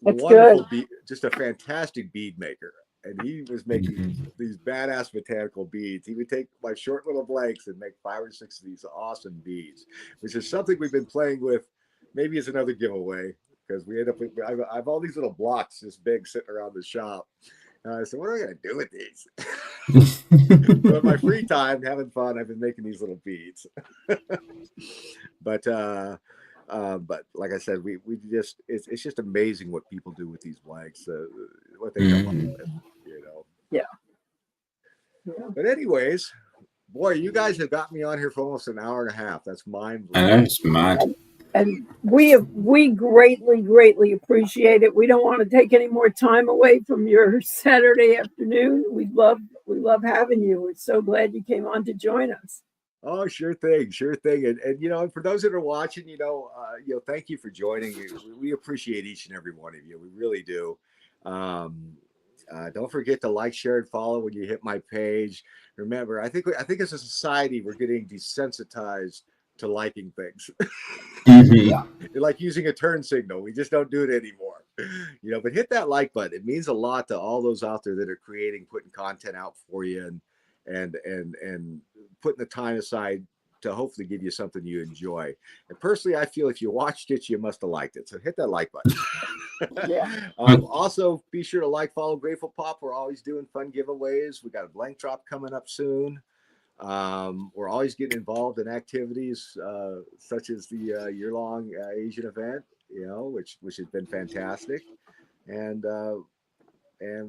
Wonderful bead, just a fantastic bead maker. And he was making these badass botanical beads. He would take my short little blanks and make 5 or 6 of these awesome beads, which is something we've been playing with. Maybe as another giveaway, because we end up with, I have all these little blocks this big sitting around the shop. And I said, what am I going to do with these? So in my free time, having fun, I've been making these little beads. But like I said, we just it's just amazing what people do with these blanks, what they come up with, Yeah. But anyways, boy, you guys have got me on here for almost an hour and a half. That's mind blowing. I know, it's mad. And we greatly appreciate it. We don't want to take any more time away from your Saturday afternoon. We love having you. We're so glad you came on to join us. Oh, sure thing. And for those that are watching, thank you for joining. We appreciate each and every one of you. We really do. Don't forget to like, share, and follow when you hit my page. Remember, I think as a society, we're getting desensitized to liking things. Like using a turn signal. We just don't do it anymore. But hit that like button. It means a lot to all those out there that are putting content out for you and putting the time aside to hopefully give you something you enjoy. And personally, I feel if you watched it, you must have liked it. So hit that like button. Also, be sure to follow Grateful Pop. We're always doing fun giveaways. We got a blank drop coming up soon. We're always getting involved in activities such as the year-long Asian event, which has been fantastic. And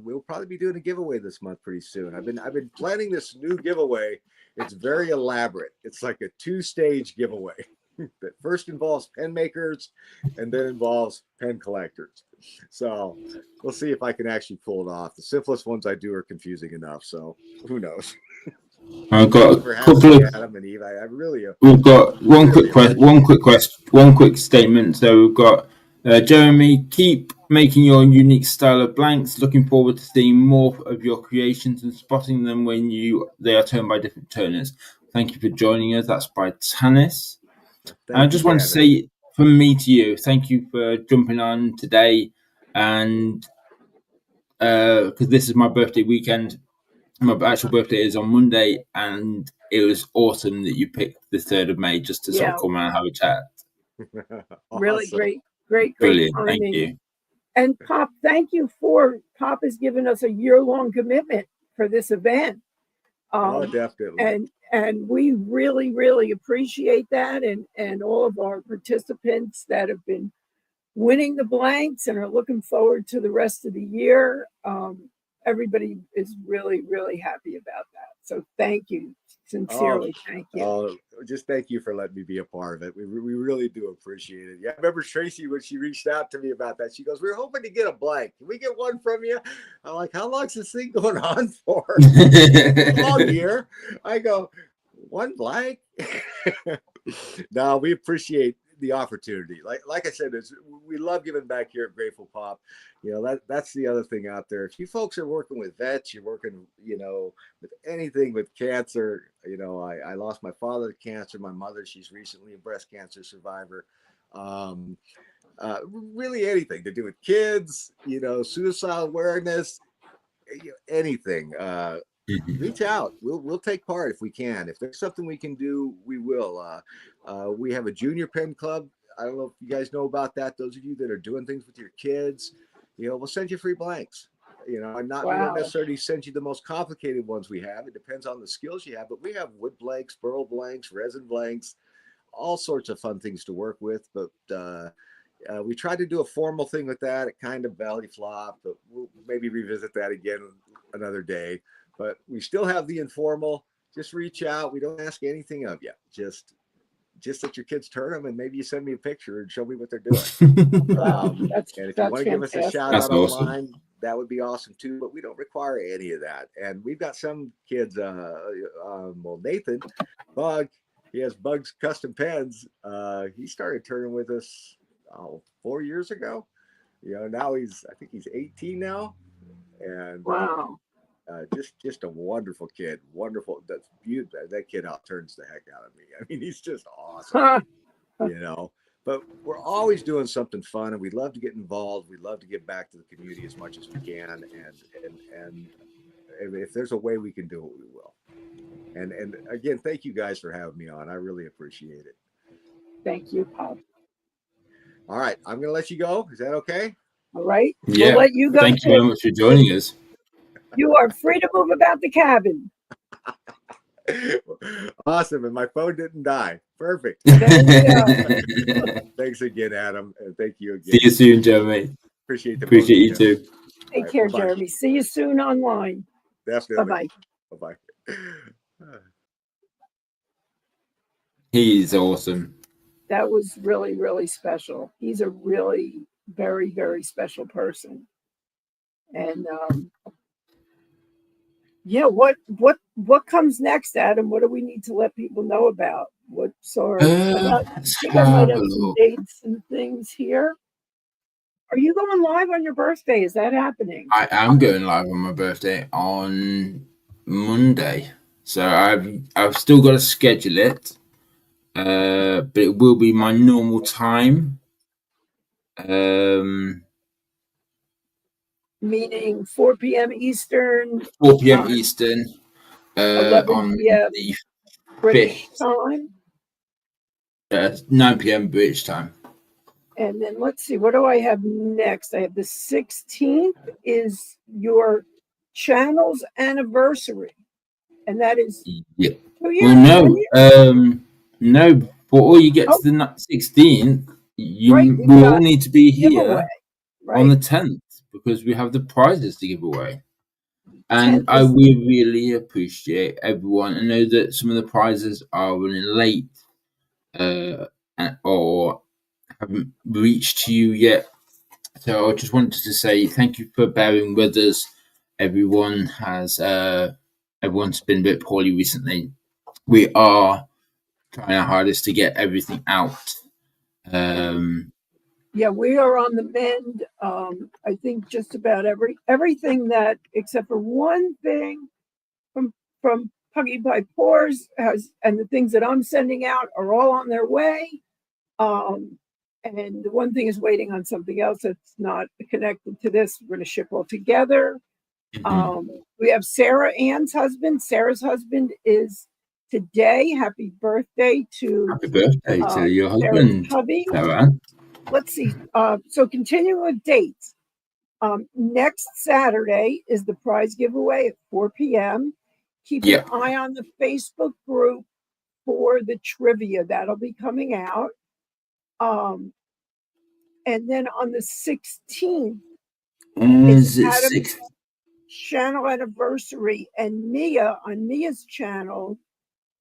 we'll probably be doing a giveaway this month pretty soon. I've been planning this new giveaway. It's very elaborate. It's like a 2-stage giveaway that first involves pen makers and then involves pen collectors. So we'll see if I can actually pull it off. The simplest ones I do are confusing enough. So who knows? I've got a couple of Adam and Eve. I really. We've got one quick statement. So we've got Jeremy, keep making your unique style of blanks. Looking forward to seeing more of your creations and spotting them when they are turned by different turners. Thank you for joining us. That's by Tanis. I just want to say from me to you, thank you for jumping on today, and because this is my birthday weekend. My actual birthday is on Monday, and it was awesome that you picked the 3rd of May just to sort of come and have a chat. Really Awesome. great Brilliant, timing. thank you. And Pop, thank you Pop has given us a year-long commitment for this event. Definitely. And we really appreciate that, and all of our participants that have been winning the blanks and are looking forward to the rest of the year. Everybody is really happy about that. So thank you. Sincerely, thank you. Just thank you for letting me be a part of it. We really do appreciate it. Yeah, I remember Tracy when she reached out to me about that. She goes, "We're hoping to get a blank. Can we get one from you?" I'm like, "How long's this thing going on for?" All year. I go, "One blank?" No, we appreciate the opportunity. Like I said, we love giving back here at Grateful Pop. That's the other thing out there. If you folks are working with vets, you're working, with anything with cancer. I lost my father to cancer. My mother, she's recently a breast cancer survivor. Really anything to do with kids, suicide awareness, anything. Reach out. We'll take part if we can. If there's something we can do, we will. We have a junior pen club. I don't know if you guys know about that. Those of you that are doing things with your kids, we'll send you free blanks. We don't necessarily send you the most complicated ones we have. It depends on the skills you have, but we have wood blanks, burl blanks, resin blanks, all sorts of fun things to work with. But we tried to do a formal thing with that. It kind of belly flopped, but we'll maybe revisit that again another day. But we still have the informal. Just reach out. We don't ask anything of you. Just that your kids turn them, and maybe you send me a picture and show me what they're doing. And if you want to give us a shout out online, that would be awesome too. But we don't require any of that. And we've got some kids. Nathan Bug, he has Bug's Custom Pens. He started turning with us 4 years ago. Now I think he's 18 now, and wow. Just a wonderful kid. Wonderful. That's beautiful. That kid turns the heck out of me. I mean, he's just awesome. But we're always doing something fun, and we love to get involved. We love to give back to the community as much as we can, and if there's a way we can do it, we will. And again, thank you guys for having me on. I really appreciate it. Thank you, Pop. All right, I'm going to let you go. Is that okay? All right. Yeah. We'll let you go. Thank you very much for joining us. You are free to move about the cabin. Awesome. And my phone didn't die. Perfect. Thanks again, Adam. And thank you again. See you soon, Jeremy. Appreciate you too. Take care, bye-bye. Jeremy. See you soon online. Definitely. Bye-bye. Bye-bye. He's awesome. That was really special. He's a really very special person. And what comes next, Adam? What do we need to let people know about? What's our I might have some dates and things here. Are you going live on your birthday? Is that happening? I am going live on my birthday on Monday. So I've still got to schedule it. But it will be my normal time. Meaning 4 p.m. Eastern. 4 p.m. Eastern. 11 p.m. British time. 9 p.m. British time. And then let's see, what do I have next? I have the 16th is your channel's anniversary. And that is 2 years. Well, no, before you get to the 16th, we all need to be here on the 10th because we have the prizes to give away. And I really appreciate everyone. I know that some of the prizes are running late or haven't reached you yet. So I just wanted to say thank you for bearing with us. Everyone's been a bit poorly recently. We are trying our hardest to get everything out. Yeah, we are on the mend. I think just about everything that, except for one thing from Puggy by Pores and the things that I'm sending out are all on their way. And the one thing is waiting on something else that's not connected to this. We're going to ship all together. We have Sarah Ann's husband. Sarah's husband is today. Happy birthday to Happy birthday to your Sarah's husband, hubby. Sarah. Let's see. So continuing with dates. Next Saturday is the prize giveaway at 4 p.m. Keep an eye on the Facebook group for the trivia. That'll be coming out. And then on the 16th, Is it Adam's 6? channel anniversary, and Mia on Mia's channel.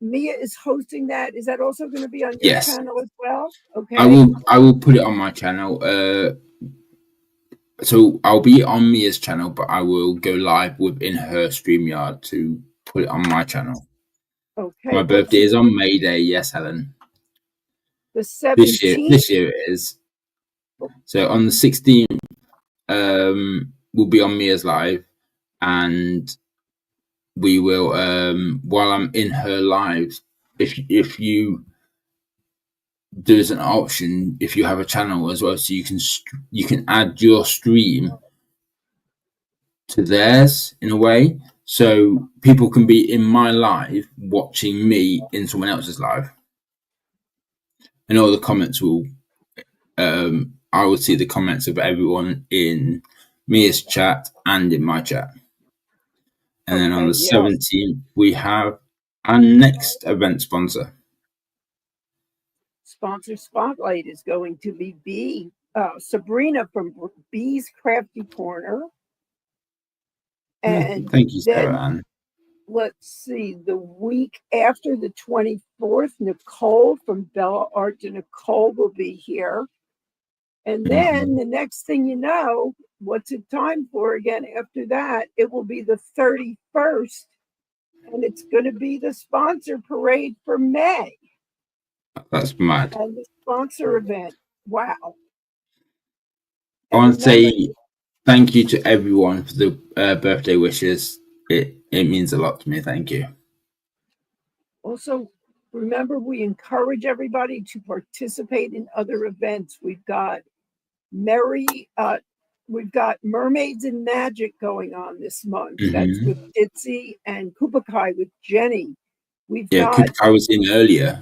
Mia is hosting that. Is that also going to be on your channel as well? Okay. I will put it on my channel. So I'll be on Mia's channel, but I will go live within her StreamYard to put it on my channel. Okay. My birthday is on May Day. Yes, Helen. The 17th. This year it is. So on the 16th, we'll be on Mia's live, and we will while I'm in her lives, if you there's an option if you have a channel as well, so you can add your stream to theirs in a way, so people can be in my live watching me in someone else's live, and all the comments will I will see the comments of everyone in Mia's chat and in my chat. And then on the 17th, we have our next event sponsor. Sponsor Spotlight is going to be Sabrina from Bee's Crafty Corner. And thank you, Sarah Ann. Let's see, the week after the 24th, Nicole from Bella Art to Nicole will be here. And then the next thing you know, what's it time for again after that? It will be the 31st, and it's going to be the sponsor parade for May. That's mad. And the sponsor event. Wow. I want to say thank you to everyone for the birthday wishes. It means a lot to me. Thank you. Also, remember, we encourage everybody to participate in other events. We've got Mermaids and Magic going on this month. That's with Ditzy, and Kubakai with Jenny. Kubakai was in earlier.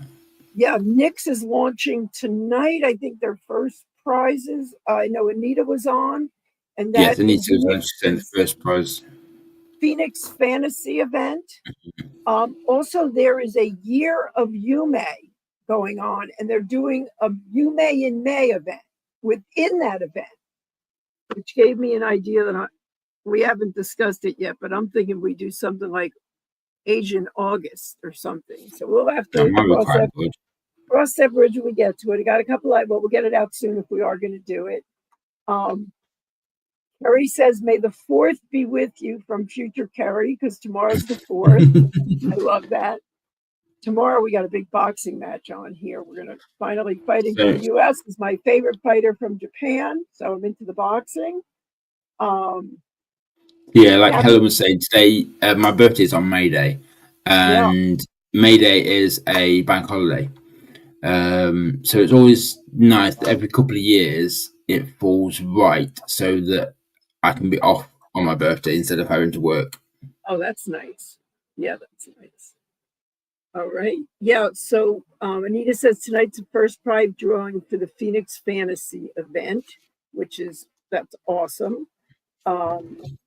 Yeah, Nyx is launching tonight. I think their first prizes. I know Anita was on, and that Anita was on the first prize. Phoenix Fantasy event. Also, there is a Year of Yume going on, and they're doing a Yume in May event within that event, which gave me an idea that we haven't discussed it yet, but I'm thinking we do something like Asian August or something. So we'll have to cross that bridge when we get to it. I got a couple of, but we'll get it out soon if we are going to do it. Kerry says, may the 4th be with you from future Kerry, because tomorrow's the 4th. I love that. Tomorrow we got a big boxing match on here. We're going to finally fighting for the U.S. is my favorite fighter from Japan, so I'm into the boxing. Like Helen was saying, today my birthday is on May Day, and May Day is a bank holiday. So it's always nice that every couple of years it falls right so that I can be off on my birthday instead of having to work. Oh, that's nice. Yeah, that's nice. All right. Yeah, so Anita says tonight's the first prize drawing for the Phoenix Fantasy event, that's awesome.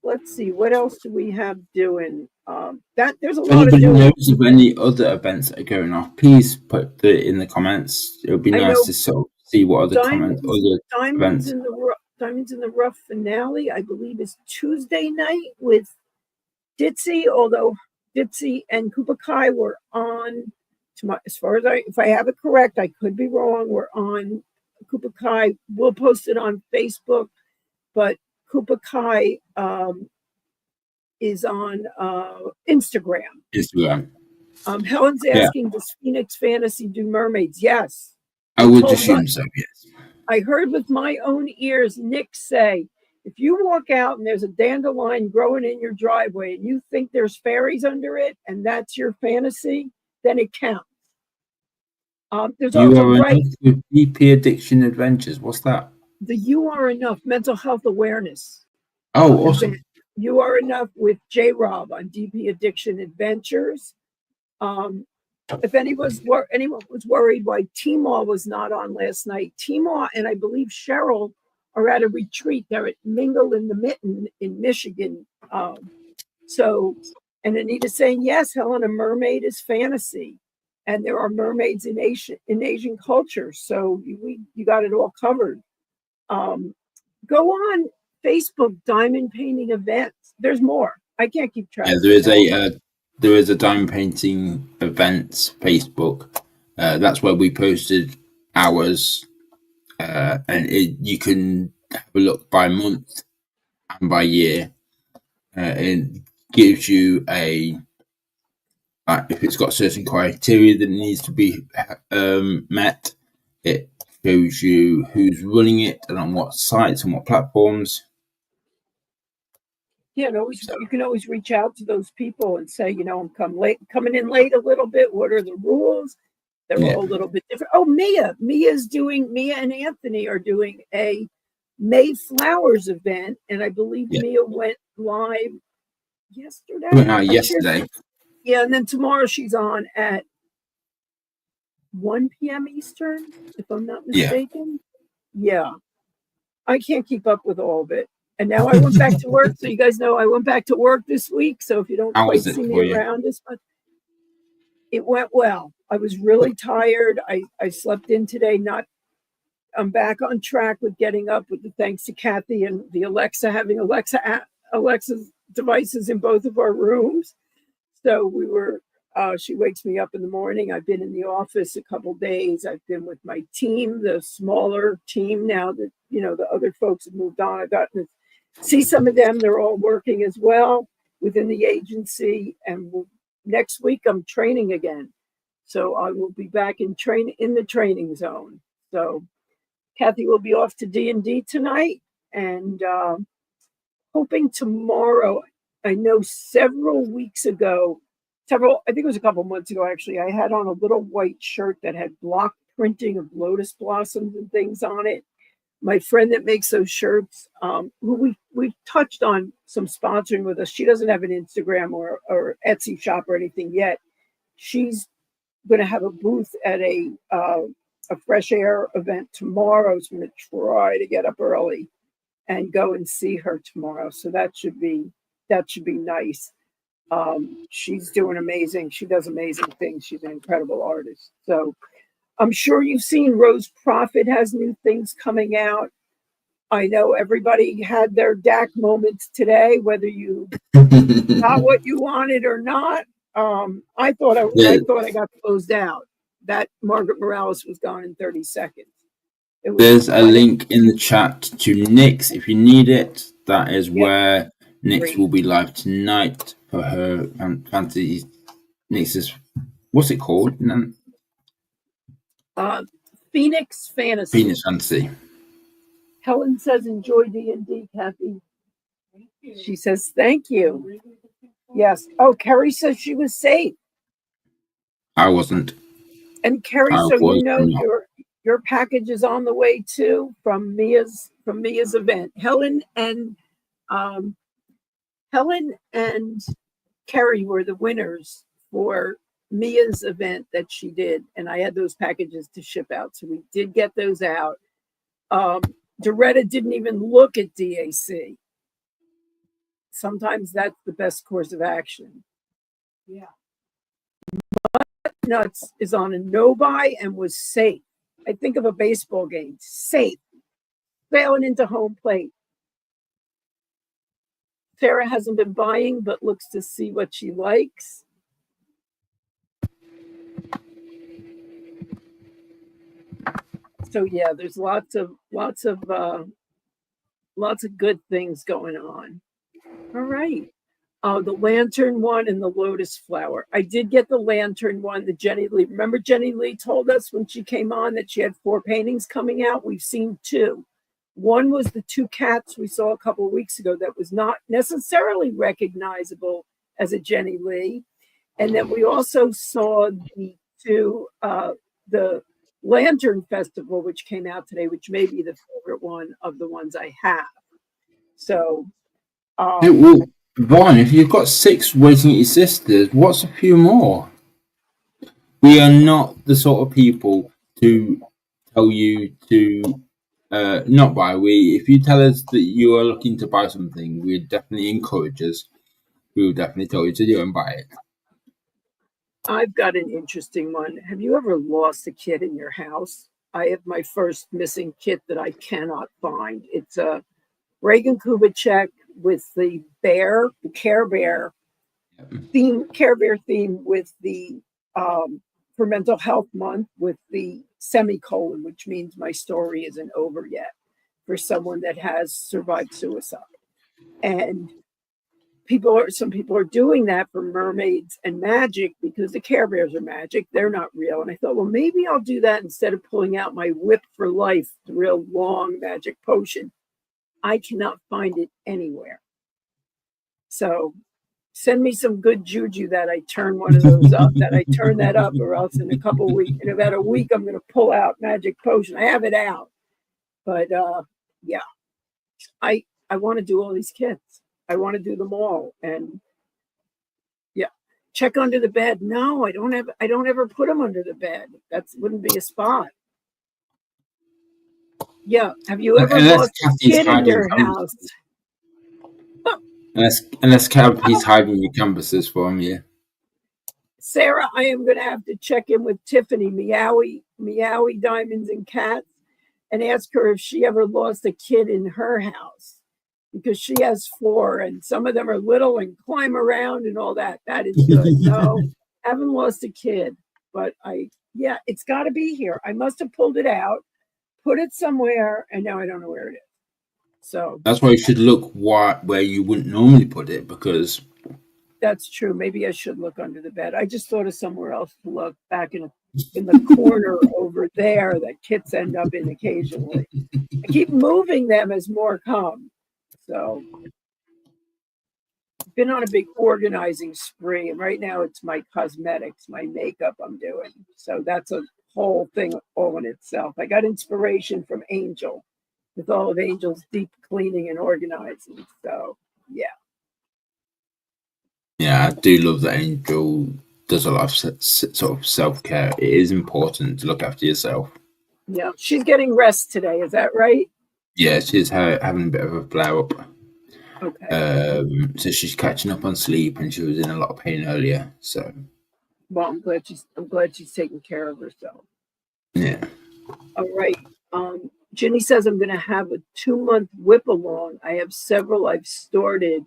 Let's see, what else do we have doing? There's a lot of doing. Knows of any other events that are going off, please put it in the comments. It would be nice to sort of see what other events. Diamonds in the Rough finale, I believe, is Tuesday night with Ditzy, although Ditzy and Kubakai were on, as far as if I have it correct, I could be wrong, we're on Kubakai. We'll post it on Facebook, but Kubakai is on Instagram. Helen's asking, does Phoenix Fantasy do mermaids? Yes. I would assume so, yes. I heard with my own ears Nick say, if you walk out and there's a dandelion growing in your driveway and you think there's fairies under it and that's your fantasy, then it counts. There's You also are right enough with DP Addiction Adventures. What's that? the You Are Enough mental health awareness Oh, awesome. event. You Are Enough with J. Rob on DP Addiction Adventures. If anyone was worried why Timor was not on last night, Timor and I believe Cheryl are at a retreat. They're at Mingle in the Mitten in Michigan. And Anita's saying, yes, Helen, a mermaid is fantasy. And there are mermaids in Asian culture. So you got it all covered. Go on Facebook, diamond painting events. There's more. I can't keep track. Yeah, there is a diamond painting events Facebook. That's where we posted ours, and you can have a look by month and by year. It gives you if it's got certain criteria that needs to be met. It shows you who's running it and on what sites and what platforms. Yeah, you can always reach out to those people and say, I'm coming in late a little bit. What are the rules? They're all a little bit different. Oh, Mia and Anthony are doing a May Flowers event, and I believe Mia went live yesterday. Yesterday. Yeah, and then tomorrow she's on at 1 p.m. Eastern, if I'm not mistaken. Yeah. I can't keep up with all of it. And now I went back to work. So you guys know I went back to work this week. So if you don't quite see me around as much, it went well. I was really tired. I slept in today. I'm back on track with getting up with the thanks to Kathy and the Alexa, having Alexa's devices in both of our rooms. So she wakes me up in the morning. I've been in the office a couple days. I've been with my team, the smaller team now that, the other folks have moved on. I've gotten to see some of them. They're all working as well within the agency. And next week I'm training again. So I will be back in the training zone. So Kathy will be off to D&D tonight and hoping tomorrow. I know several weeks ago, I think it was a couple months ago, actually, I had on a little white shirt that had block printing of lotus blossoms and things on it. My friend that makes those shirts, who we've touched on some sponsoring with us. She doesn't have an Instagram or Etsy shop or anything yet. She's going to have a booth at a fresh air event tomorrow. So I'm going to try to get up early and go and see her tomorrow. So that should be nice. She's doing amazing. She does amazing things. She's an incredible artist. So I'm sure you've seen Rose Prophet has new things coming out. I know everybody had their DAC moments today, whether you got what you wanted or not. I thought I got closed out. That Margaret Morales was gone in 30 seconds. There's a link in the chat to Nyx if you need it. That is where Nyx will be live tonight for her fantasy. Nyx's, what's it called? Phoenix Fantasy. Phoenix Fantasy. Helen says, enjoy D&D, Kathy. She says, thank you. Yes. Oh, Kerry says she was safe. I wasn't. And Kerry, your package is on the way too from Mia's event. Helen and Kerry were the winners for Mia's event that she did, and I had those packages to ship out, so we did get those out. Doretta didn't even look at DAC. Sometimes that's the best course of action. Yeah. Nuts is on a no-buy and was safe. I think of a baseball game. Safe. Sailing into home plate. Sarah hasn't been buying, but looks to see what she likes. So yeah, there's lots of good things going on. All right. The lantern one and the lotus flower. I did get the lantern one, the Jenny Lee. Remember Jenny Lee told us when she came on that she had 4 paintings coming out? We've seen 2. One was the 2 cats we saw a couple of weeks ago that was not necessarily recognizable as a Jenny Lee. And then we also saw the 2 the Lantern Festival, which came out today, which may be the favorite one of the ones I have. So, Well, Vaughn, if you've got 6 waiting at your sisters, what's a few more? We are not the sort of people to tell you to not buy. If you tell us that you are looking to buy something, we definitely encourage us. We will definitely tell you to do and buy it. I've got an interesting one. Have you ever lost a kid in your house? I have my first missing kit that I cannot find. It's a Reagan Kubitschek with the bear, the Care Bear theme, Care Bear theme with the for Mental Health Month with the semicolon, which means my story isn't over yet, for someone that has survived suicide. And some people are doing that for mermaids and magic because the Care Bears are magic. They're not real. And I thought, well, maybe I'll do that instead of pulling out my Whip for Life, the real long magic potion. I cannot find it anywhere. So send me some good juju that I turn one of those up, that I turn that up, or else in about a week, I'm going to pull out magic potion. I have it out. But yeah, I want to do all these kits. I want to do them all. And yeah, check under the bed. No, I don't ever put them under the bed. That wouldn't be a spot. Yeah. Have you ever lost a kid in your house? Unless he's hiding your canvases from you. Sarah, I am going to have to check in with Tiffany, Meowie Diamonds and Cats, and ask her if she ever lost a kid in her house. Because she has 4 and some of them are little and climb around and all that. That is good. No, haven't lost a kid, but it's got to be here. I must have pulled it out, put it somewhere, and now I don't know where it is. So that's why you should look where you wouldn't normally put it, because that's true. Maybe I should look under the bed. I just thought of somewhere else to look, back in the corner over there that kits end up in occasionally. I keep moving them as more come. So I've been on a big organizing spree, and right now it's my cosmetics, my makeup I'm doing. So that's a whole thing all in itself. I got inspiration from Angel with all of Angel's deep cleaning and organizing. So yeah. Yeah, I do love that Angel does a lot of sort of self-care. It is important to look after yourself. Yeah, she's getting rest today. Is that right? Yeah, she's having a bit of a flare up. Okay. So she's catching up on sleep, and she was in a lot of pain earlier. So, well, I'm glad she's taking care of herself. Yeah. All right. Ginny says I'm going to have a 2-month whip along. I have several I've started,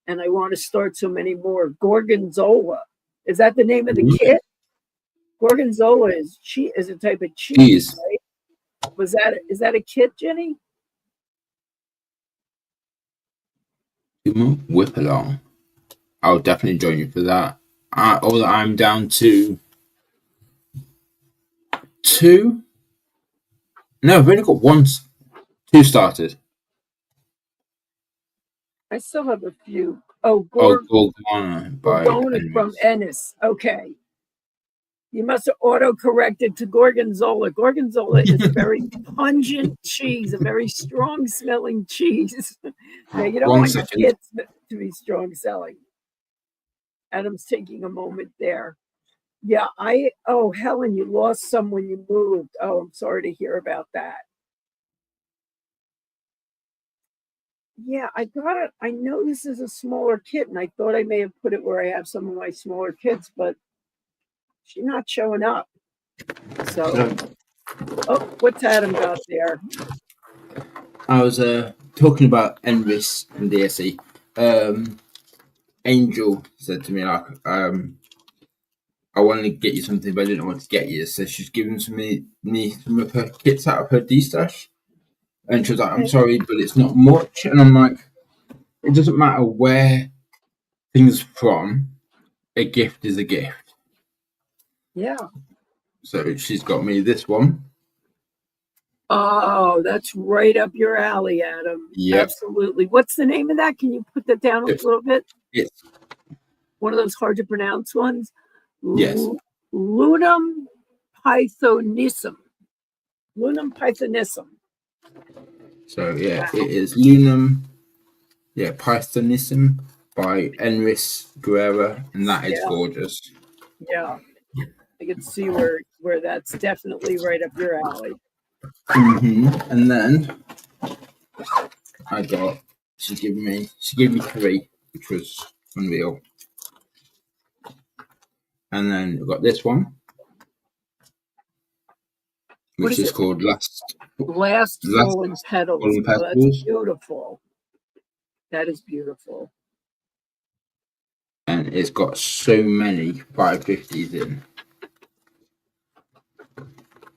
and I want to start so many more. Gorgonzola. Is that the name of the kit? Gorgonzola is a type of cheese, right? Is that a kit, Jenny? Whip along. I'll definitely join you for that. I'm down to 2. No, I've only got 2 started. I still have a few. Oh, Gorgona from Ennis. Okay. You must have auto-corrected to Gorgonzola. Gorgonzola is a very pungent cheese, a very strong-smelling cheese. Yeah, you don't want your kids to be strong-selling. Adam's taking a moment there. Yeah, Helen, you lost some when you moved. Oh, I'm sorry to hear about that. Yeah, I got it. I know this is a smaller kit, and I thought I may have put it where I have some of my smaller kits, but she's not showing up. So, what's Adam got there? I was talking about Envis and DSE. Angel said to me, like, I wanted to get you something, but I didn't know what to get you. So she's given me some of her kits out of her D-stash. And she was like, I'm sorry, but it's not much. And I'm like, it doesn't matter where things from. A gift is a gift. Yeah. So she's got me this one. Oh, that's right up your alley, Adam. Yep. Absolutely. What's the name of that? Can you put that down a little bit? It's one of those hard to pronounce ones. Yes. Ludum pythonissum. Lunum pythonissum. So yeah, it is Lunum, Pythonissum by Enris Guerra, and that is gorgeous. Yeah, I can see where that's definitely right up your alley. And then she gave me 3, which was unreal. And then we've got this one, which is called Last Fallen Petals. Fallen Oh, that's Petals. beautiful. That is beautiful. And it's got so many 550s in.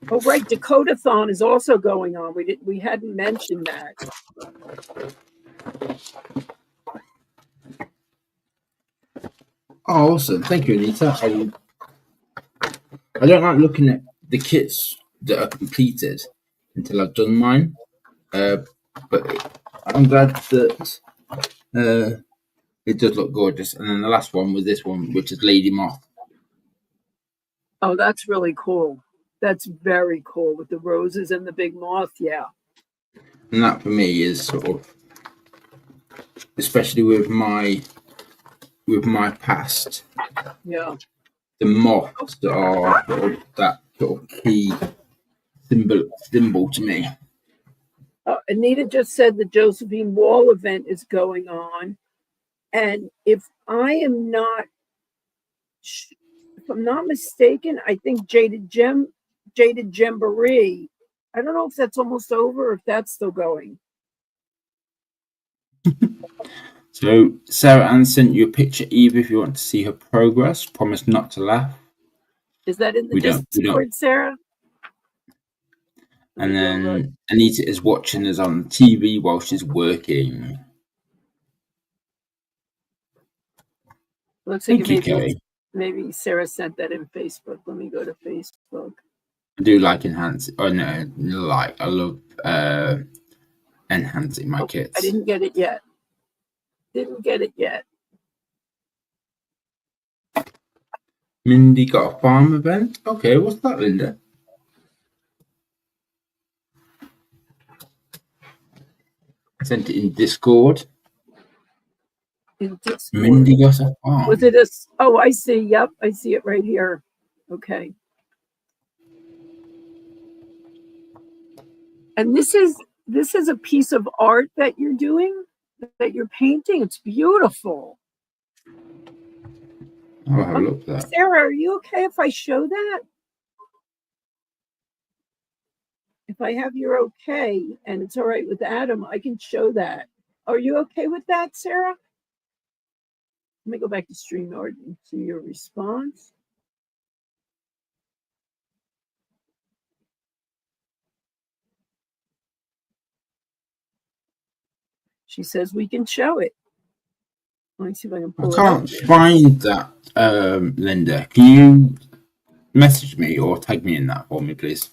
Oh, right. Dakotathon is also going on. We hadn't mentioned that. Oh, awesome. Thank you, Anita. I don't like looking at the kits that are completed until I've done mine. But I'm glad that it does look gorgeous. And then the last one was this one, which is Lady Moth. Oh, that's really cool. That's very cool with the roses and the big moth. Yeah. And that for me is sort of, especially with my past. Yeah. The moths are that sort of key symbol to me. Anita just said the Josephine Wall event is going on, and if I'm not mistaken, I think Jaded Jamboree. I don't know if that's almost over or if that's still going. So Sarah Ann sent you a picture, Eva, if you want to see her progress. Promise not to laugh. Is that in the Discord, Sarah? And then Anita is watching us on TV while she's working. Looks like maybe Sarah sent that in Facebook. Let me go to Facebook. I do like enhancing. Oh no, I love enhancing my kits. I didn't get it yet. Mindy got a farm event. Okay, what's that, Linda? I sent it in Discord. Mindy got a farm. Was it a? Oh, I see. Yep, I see it right here. Okay. And this is a piece of art that you're doing, that you're painting. It's beautiful. I'll have a look at that. Sarah, are you okay if I show that? If I have your okay and it's all right with Adam, I can show that. Are you okay with that, Sarah? Let me go back to StreamYard and see your response. She says we can show it. Let me see if I can pull it up. I can't find that, Linda. Can you message me or tag me in that for me, please?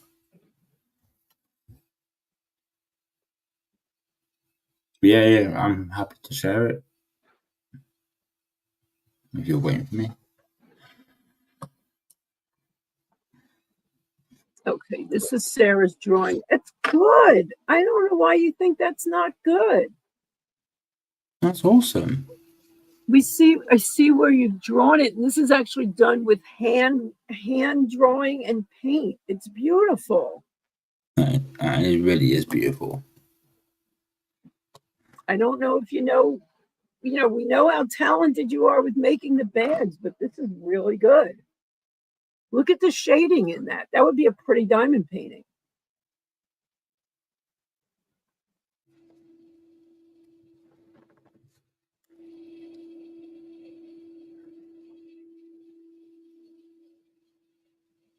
Yeah, I'm happy to share it. If you're waiting for me. Okay, this is Sarah's drawing. It's good. I don't know why you think that's not good. That's awesome. I see where you've drawn it, and this is actually done with hand drawing and paint. It's beautiful. It really is beautiful. I don't know if we know how talented you are with making the bags, but this is really good. Look at the shading in that. That would be a pretty diamond painting.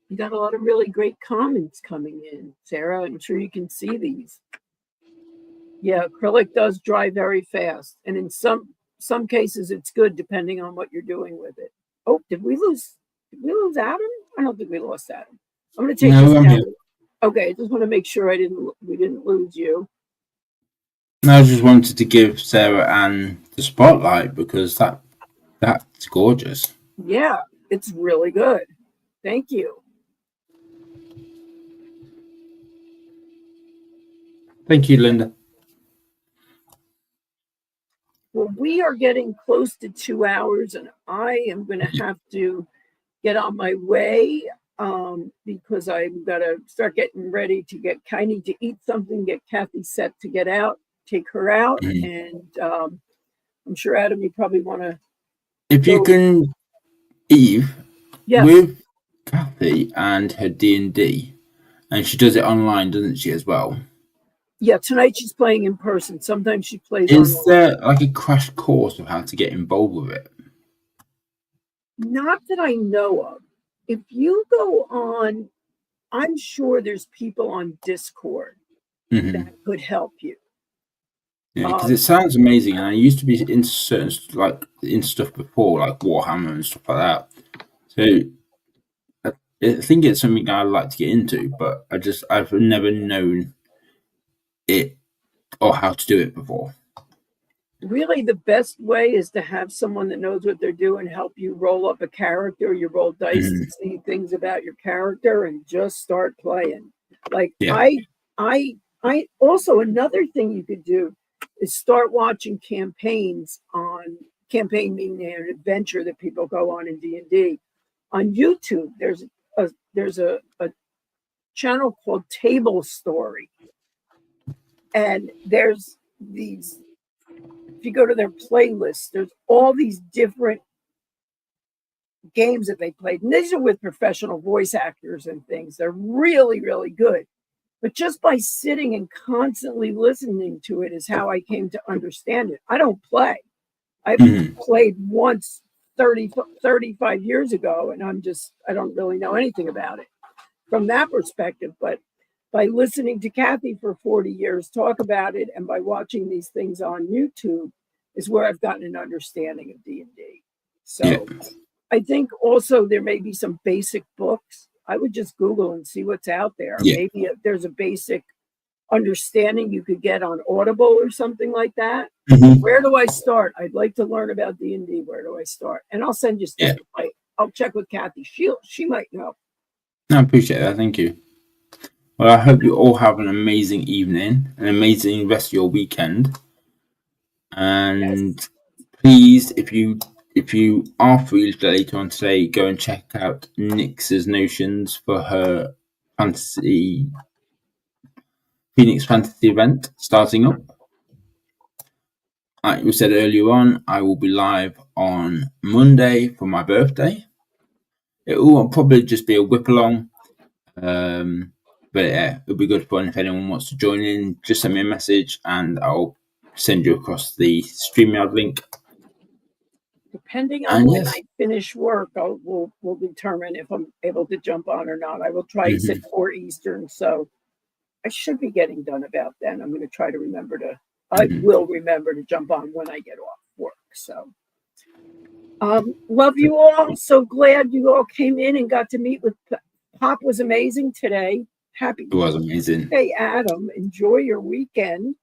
You got a lot of really great comments coming in, Sarah. I'm sure you can see these. Yeah, acrylic does dry very fast, and in some cases it's good depending on what you're doing with it. Oh, did we lose Adam? I don't think we lost Adam. I'm going to take this down. Okay, I just want to make sure we didn't lose you. I just wanted to give Sarah Ann the spotlight because that's gorgeous. Yeah, it's really good. Thank you. Thank you, Linda. Well, we are getting close to 2 hours, and I am going to have to get on my way because I'm going to start getting ready to I need to eat something, get Kathy set to get out, take her out. And I'm sure, Adam, you probably want to. If you can, Eve, Yes. with Kathy and her D&D, and she does it online, doesn't she, as well? Yeah, tonight she's playing in person. Sometimes she plays Is online. there like a crash course of how to get involved with it? Not that I know of. If you go on, I'm sure there's people on Discord that could help you. Yeah, because it sounds amazing, and I used to be into certain in stuff before, like Warhammer and stuff like that. So I think it's something I'd like to get into, but I've never known it or how to do it before. Really, the best way is to have someone that knows what they're doing help you roll up a character. You roll dice to see things about your character and just start playing. Like I also, another thing you could do is start watching campaigns on campaign, meaning an adventure that people go on in D&D on YouTube. There's a channel called Table Story, and there's these. If you go to their playlist, there's all these different games that they played. And these are with professional voice actors and things. They're really, really good. But just by sitting and constantly listening to it is how I came to understand it. I don't play. I played once 35 years ago, and I don't really know anything about it from that perspective. But by listening to Kathy for 40 years talk about it, and by watching these things on YouTube, is where I've gotten an understanding of D&D. So I think also there may be some basic books. I would just Google and see what's out there. Maybe there's a basic understanding you could get on Audible or something like that. Where do I start? I'd like to learn about D&D. Where do I start? And I'll send you stuff. I'll check with Kathy. She might know. I appreciate that. Thank you. Well, I hope you all have an amazing evening, an amazing rest of your weekend. And please, if you are free later on today, go and check out Nix's notions for her Phoenix Fantasy event starting up. Like we said earlier on, I will be live on Monday for my birthday. It will probably just be a whip along. But yeah, it'll be good fun. If anyone wants to join in, just send me a message and I'll send you across the StreamYard link. Depending on when I finish work, we'll determine if I'm able to jump on or not. I will try to sit 4 Eastern, so I should be getting done about then. I'm going to try to remember to. I will remember to jump on when I get off work. So, love you all. So glad you all came in and got to meet with Pop. Was amazing today. Happy. It was amazing. Hey, Adam, enjoy your weekend.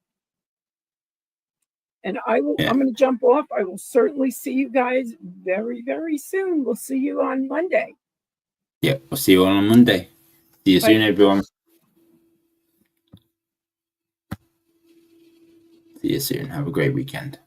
And I'm going to jump off. I will certainly see you guys very, very soon. We'll see you on Monday. Yeah, we'll see you all on Monday. See you soon, everyone. See you soon. Have a great weekend.